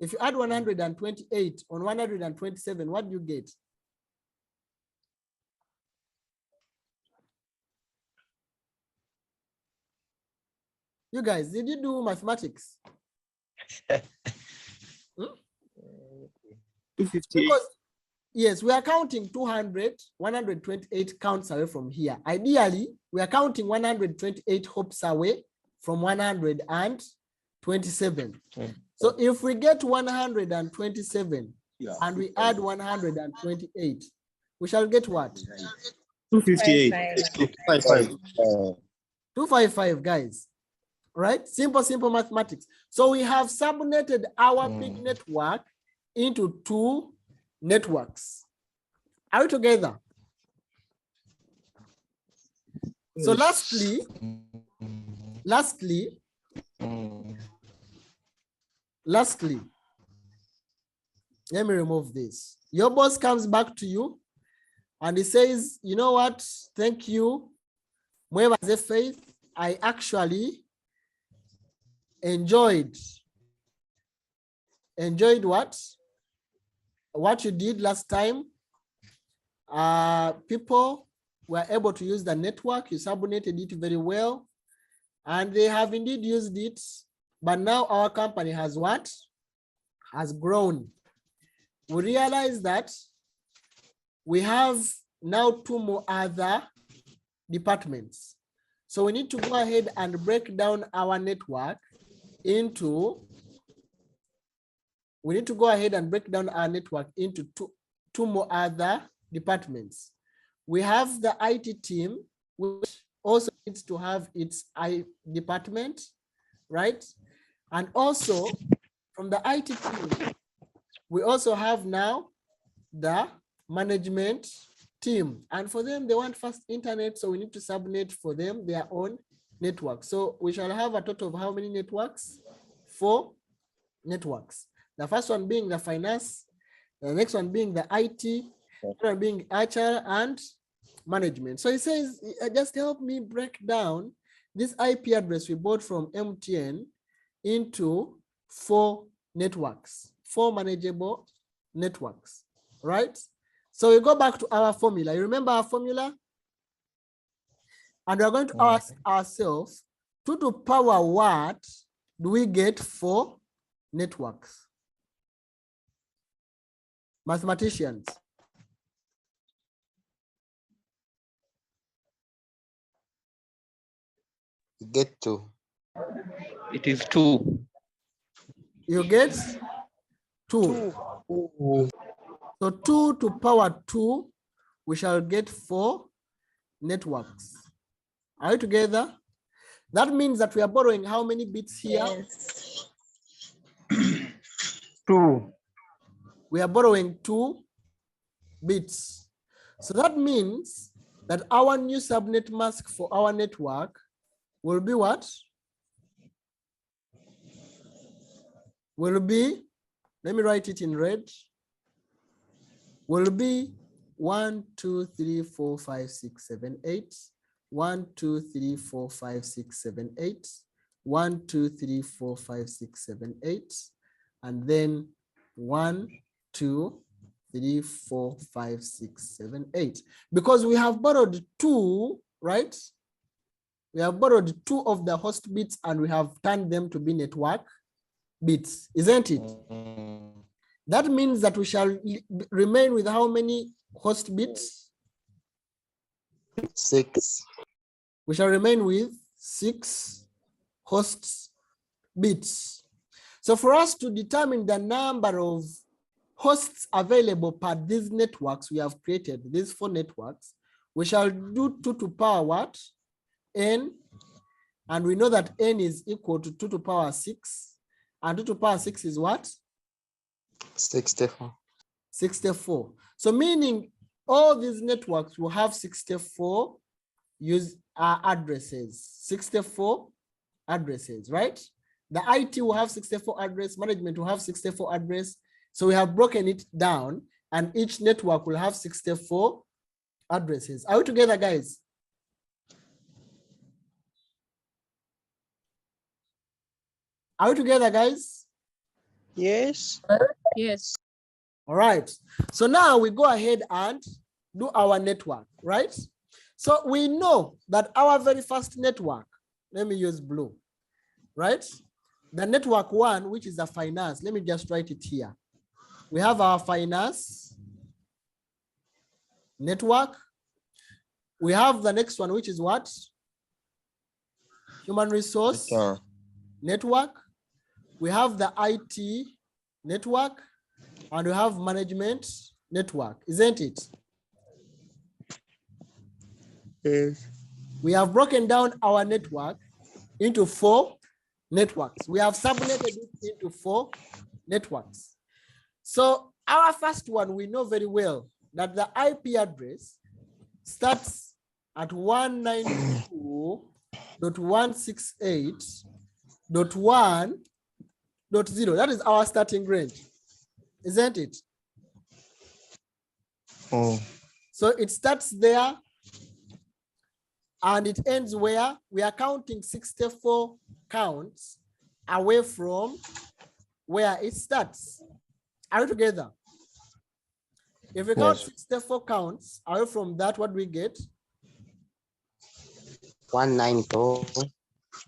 if you add 128 on 127, what do you get? You guys, did you do mathematics? 258. Because, yes, we are counting 128 counts away from here. Ideally, we are counting 128 hops away from 127. So if we get 127 and we add 128, we shall get what? 258. 255, guys. Right? Simple mathematics. So we have subnetted our big network into 2 networks. Are we together? So lastly, let me remove this. Your boss comes back to you and he says, you know what? Thank you. Mwebaze Faith, I actually enjoyed enjoyed what you did last time. People were able to use the network. You subnetted it very well, and they have indeed used it. But now our company has what? Has grown. We realize that we have now 2 more other departments. So we need to go ahead and break down our network into, two more other departments. We have the IT team, which also needs to have its I department, right? And also from the IT team, we also have now the management team. And for them, they want fast internet, so we need to subnet for them their own network. So we shall have a total of how many networks? 4 networks. The first one being the finance, the next one being the IT, the other one being HR and management. So he says, just help me break down this IP address we bought from MTN into 4 networks, 4 manageable networks, right? So we go back to our formula. You remember our formula? And we're going to ask ourselves, 2 to power what do we get for networks? Mathematicians. Get 2. It is 2. You get 2. So 2 to power 2, we shall get 4 networks. Are you together? That means that we are borrowing how many bits here? Yes. 2. We are borrowing 2 bits. So that means that our new subnet mask for our network will be what? Will be, let me write it in red, will be 1, 2, 3, 4, 5, 6, 7, 8. 1, 2, 3, 4, 5, 6, 7, 8. 1, 2, 3, 4, 5, 6, 7, 8. And then 1, 2, 3, 4, 5, 6, 7, 8. Because we have borrowed 2, right? We have borrowed 2 of the host bits and we have turned them to be network bits, isn't it? That means that we shall remain with how many host bits? 6. We shall remain with 6 host bits. So for us to determine the number of hosts available per these networks we have created, these 4 networks, we shall do 2 to power what? N. And we know that N is equal to 2 to power 6. And 2 to power 6 is what? 64. 64. So meaning all these networks will have 64 addresses, 64 addresses, right? The IT will have 64 address, management will have 64 address. So we have broken it down and each network will have 64 addresses. Are we together, guys? Are we together, guys? Yes. Yes. All right. So now we go ahead and do our network, right? So we know that our very first network, let me use blue, right? The network 1, which is the finance, let me just write it here. We have our finance network. We have the next one, which is what? Human resource network. We have the IT network, and we have management network, isn't it? Yes. We have broken down our network into 4 networks. We have subnetted it into 4 networks. So our first one, we know very well that the IP address starts at 192.168.1.0. That is our starting range, isn't it? Oh. So it starts there and it ends where? We are counting 64 counts away from where it starts. Are we together? If we count 64 counts, away from that, what do we get? 192. So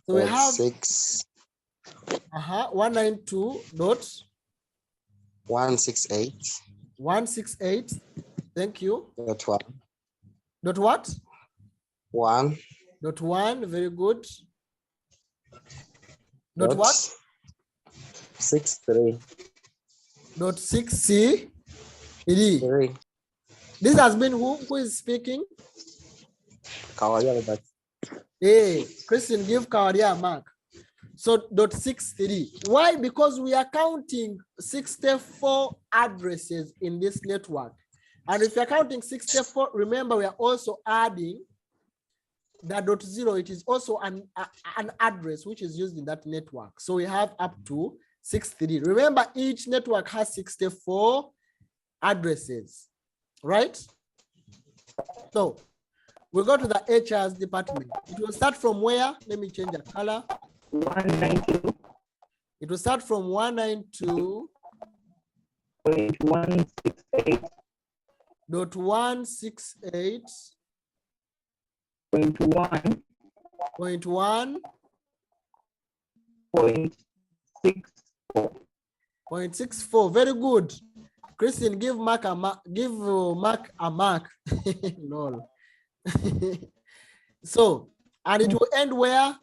we have 6. 192 dot 168. 168. Thank you. Dot 1. Dot what? 1. Dot 1. Very good. Dot what? 63. Dot 6C. 3. This has been who is speaking? Kawalia, Hey, Christian, give Kawaria a mark. So dot 63. Why? Because we are counting 64 addresses in this network. And if you're counting 64, remember we are also adding that dot 0. It is also an address which is used in that network. So we have up to 63. Remember, each network has 64 addresses, right? So we go to the HR's department. It will start from where? Let me change the color. 192. It will start from 192. 168. Dot 168. 1. 1. 0.64. 0.64. Very good. Christine, give Mark a mark. Give Mark a mark. No. So, and it will end where?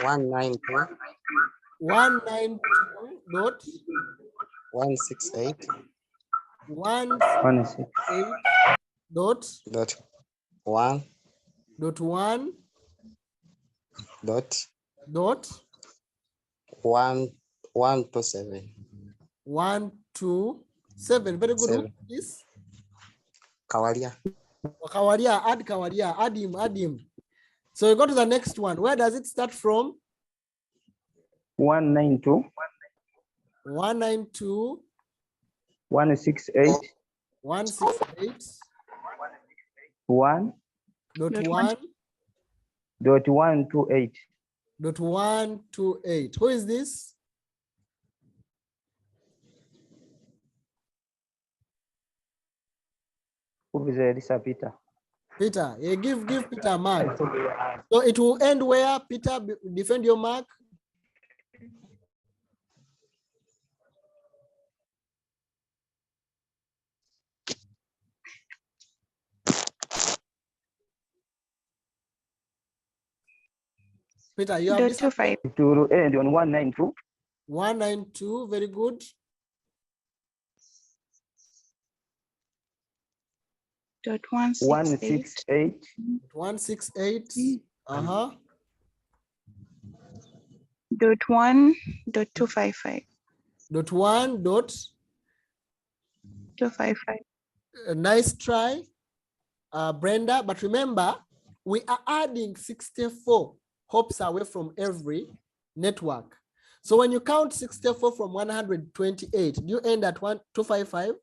One nine two. 192 dot 168. 168 dot Dot 1. dot 1 Dot dot 127. 127. Very good. Who is Kawalia. Kawaria? Add Kawaria. Add him. So we go to the next one. Where does it start from? 192. 192. 168. 168. 1. Dot 1. Dot 128. Dot 128. Who is this? Who is this, Peter? Peter. Yeah, give Peter a mark. So it will end where? Peter, defend your mark. Peter, you have this. 25. To end on 192. 192. Very good. Dot 168. 168. Dot 1. Dot 255. Dot 1 dot 255. nice try, Brenda. But remember, we are adding 64 hops away from every network. So when you count 64 from 128, do you end at 255?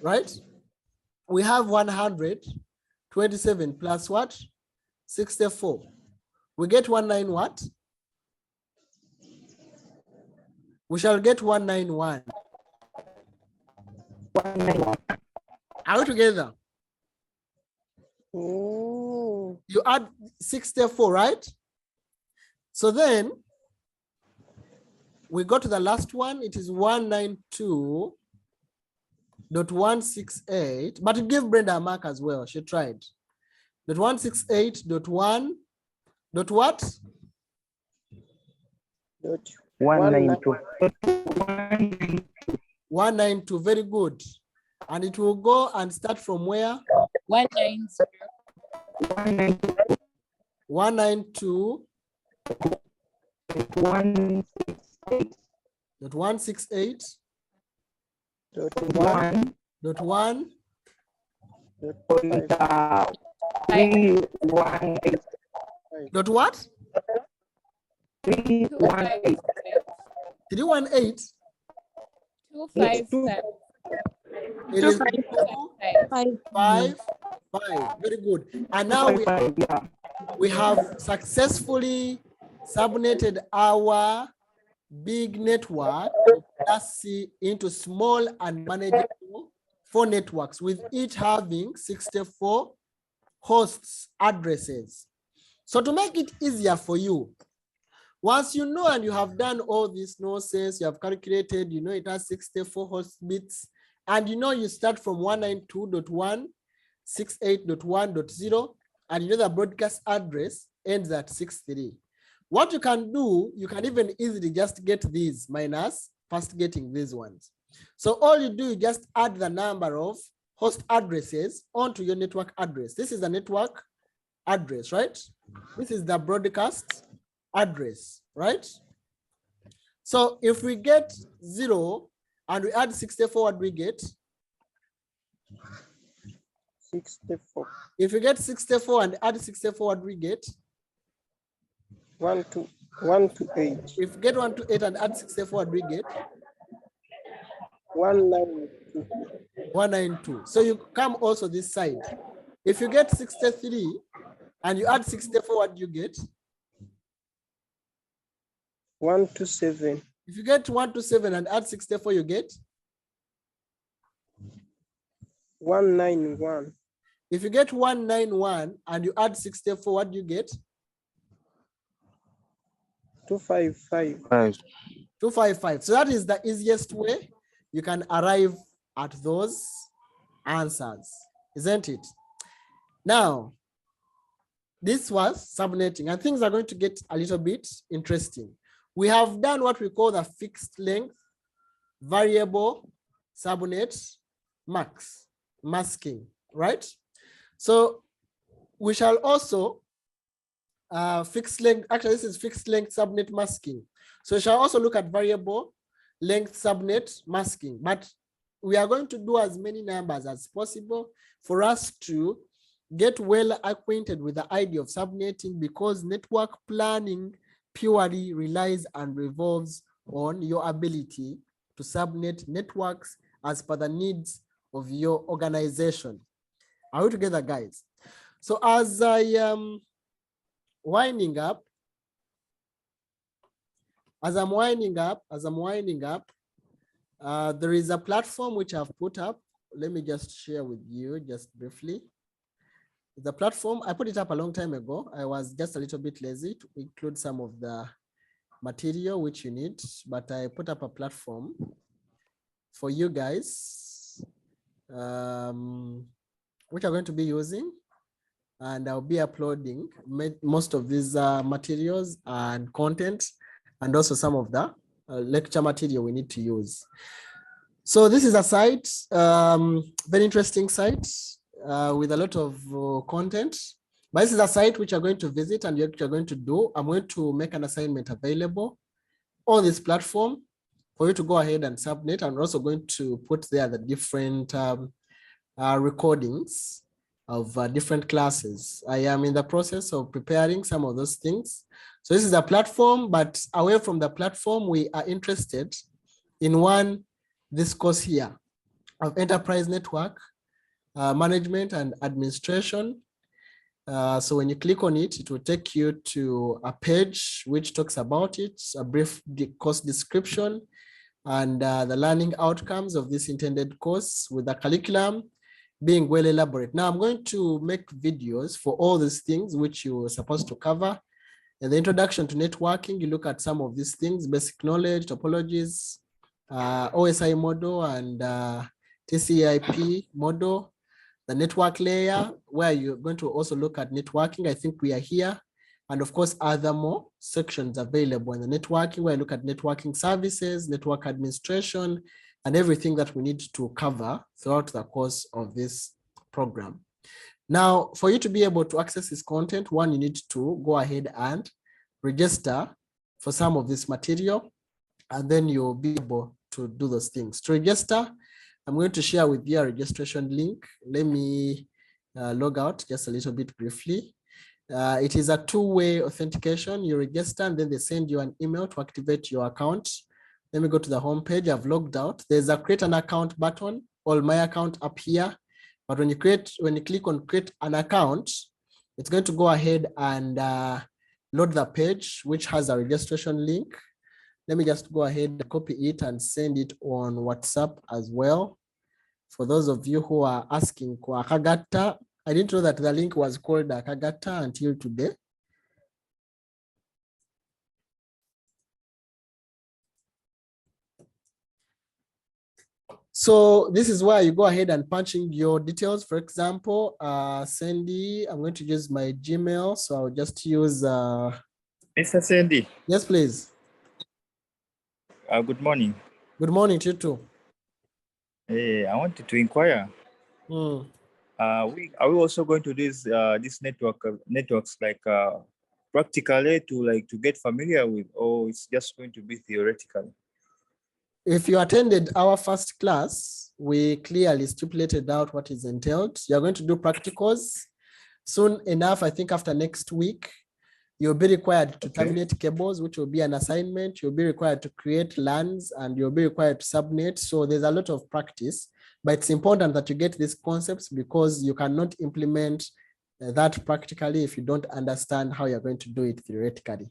Right? We have 127 plus what? 64. We get 19 what? We shall get 191. 191. Are we together? Oh. You add 64, right? So then we go to the last one. It is 192.168, but it gave Brenda a mark as well. She tried. .168.1 dot what? Dot 192. 192. Very good. And it will go and start from where? 190. 192. 168. .168. Dot 1. Dot 1. 318. Dot what? 318. 318. 255. It is 255. 555. Very good. And now we have successfully subnetted our big network of class C into small and manageable 4 networks, with each having 64 hosts addresses. So to make it easier for you, once you know and you have done all this nonsense, you have calculated, you know it has 64 host bits, and you know you start from 192.168.1.0, and you know the broadcast address ends at 63. What you can do, you can even easily just get these minus first getting these ones. So all you do is just add the number of host addresses onto your network address. This is the network address, right? This is the broadcast address, right? So if we get 0 and we add 64, what do we get? 64. If we get 64 and add 64, what do we get? 128. If we get 128 and add 64, what do we get? 192. 192. So you come also this side. If you get 63 and you add 64, what do you get? 127. If you get 127 and add 64, you get? 191. If you get 191 and you add 64, what do you get? 255. 255. So that is the easiest way you can arrive at those answers, isn't it? Now, this was subnetting, and things are going to get a little bit interesting. We have done what we call the fixed length variable subnet masking, right? So we shall also fixed length, actually this is fixed length subnet masking. So we shall also look at variable length subnet masking, but we are going to do as many numbers as possible for us to get well acquainted with the idea of subnetting, because network planning purely relies and revolves on your ability to subnet networks as per the needs of your organization. Are we together, guys? So as I am winding up, there is a platform which I've put up. Let me just share with you just briefly. The platform, I put it up a long time ago. I was just a little bit lazy to include some of the material which you need, but I put up a platform for you guys, which I'm going to be using, and I'll be uploading most of these materials and content, and also some of the lecture material we need to use. So this is a site, very interesting site with a lot of content. But this is a site which you're going to visit and you're going to do. I'm going to make an assignment available on this platform for you to go ahead and subnet. I'm also going to put there the different recordings of different classes. I am in the process of preparing some of those things. So this is a platform, but away from the platform, we are interested in this course here of enterprise network management and administration. So when you click on it, it will take you to a page which talks about it, a brief course description, and the learning outcomes of this intended course, with the curriculum being well elaborate. Now I'm going to make videos for all these things which you were supposed to cover. In the introduction to networking, you look at some of these things: basic knowledge, topologies, OSI model, and TCP model. The network layer, where you're going to also look at networking. I think we are here. And of course, other more sections available in the networking, where I look at networking services, network administration, and everything that we need to cover throughout the course of this program. Now, for you to be able to access this content, one, you need to go ahead and register for some of this material, and then you'll be able to do those things. To register, I'm going to share with you a registration link. Let me log out just a little bit briefly. It is a two-way authentication. You register and then they send you an email to activate your account. Let me go to the home page. I've logged out. There's a create an account button all my account up here. But when you click on create an account, it's going to go ahead and load the page, which has a registration link. Let me just go ahead and copy it and send it on WhatsApp as well. For those of you who are asking kwa Kagata, I didn't know that the link was called Kagata until today. So this is where you go ahead and punch in your details. For example, Sandy, I'm going to use my Gmail. So I'll just use. Mr. Sandy. Yes, please. Good morning. Good morning to you too. Hey, I wanted to inquire. Are we also going to this networks like practically to get familiar with, or it's just going to be theoretical? If you attended our first class, we clearly stipulated out what is entailed. You're going to do practicals. Soon enough, I think after next week, you'll be required to terminate cables, which will be an assignment. You'll be required to create LANs, and you'll be required to subnet. So there's a lot of practice, but it's important that you get these concepts because you cannot implement that practically if you don't understand how you're going to do it theoretically.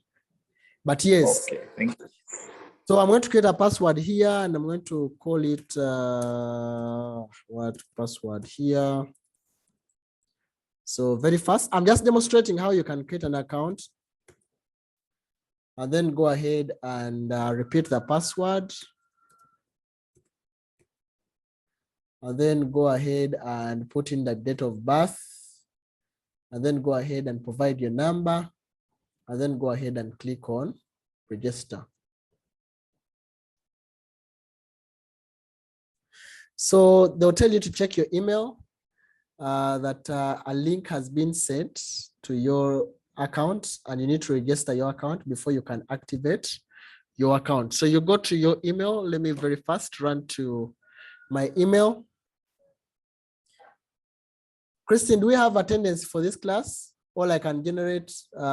But yes. Okay, thank you. So I'm going to create a password here, and I'm going to call it what password here. So very fast, I'm just demonstrating how you can create an account. And then go ahead and repeat the password. And then go ahead and put in the date of birth. And then go ahead and provide your number. And then go ahead and click on register. So they'll tell you to check your email, that a link has been sent to your account, and you need to register your account before you can activate your account. So you go to your email. Let me very fast run to my email. Christine, do we have attendance for this class, or I can generate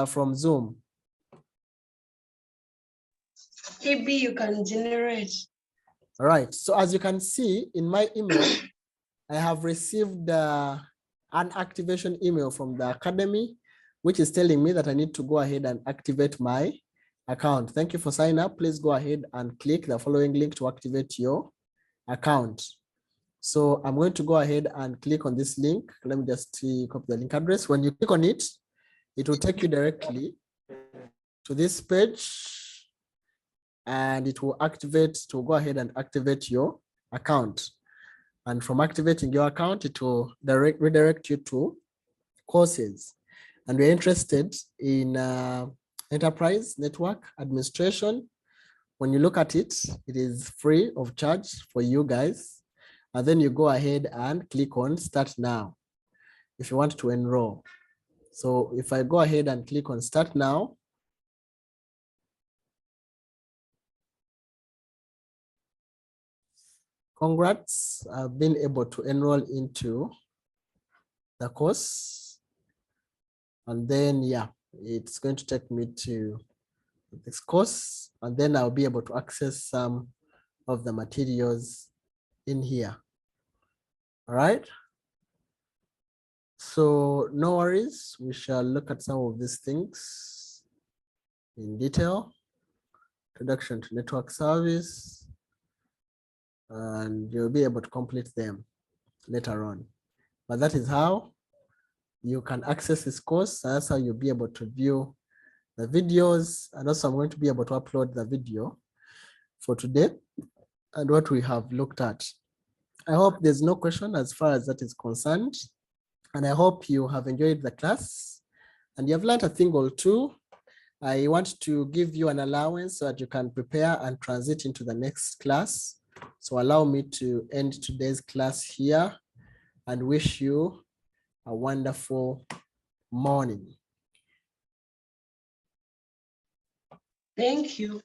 from Zoom? Maybe you can generate. All right, so as you can see in my email, I have received an activation email from the Academy, which is telling me that I need to go ahead and activate my account. Thank you for signing up. Please go ahead and click the following link to activate your account. So I'm going to go ahead and click on this link. Let me just copy the link address. When you click on it, it will take you directly to this page, and it will go ahead and activate your account. And from activating your account, it will redirect you to courses. And we're interested in enterprise network administration. When you look at it, it is free of charge for you guys. And then you go ahead and click on start now if you want to enroll. So if I go ahead and click on start now, congrats, I've been able to enroll into the course. And then, yeah, it's going to take me to this course, and then I'll be able to access some of the materials in here. All right. So no worries, we shall look at some of these things in detail. Introduction to network service, and you'll be able to complete them later on. But that is how you can access this course. That's how you'll be able to view the videos, and also I'm going to be able to upload the video for today and what we have looked at. I hope there's no question as far as that is concerned, and I hope you have enjoyed the class and you have learned a thing or two. I want to give you an allowance so that you can prepare and transit into the next class. So allow me to end today's class here and wish you a wonderful morning. Thank you.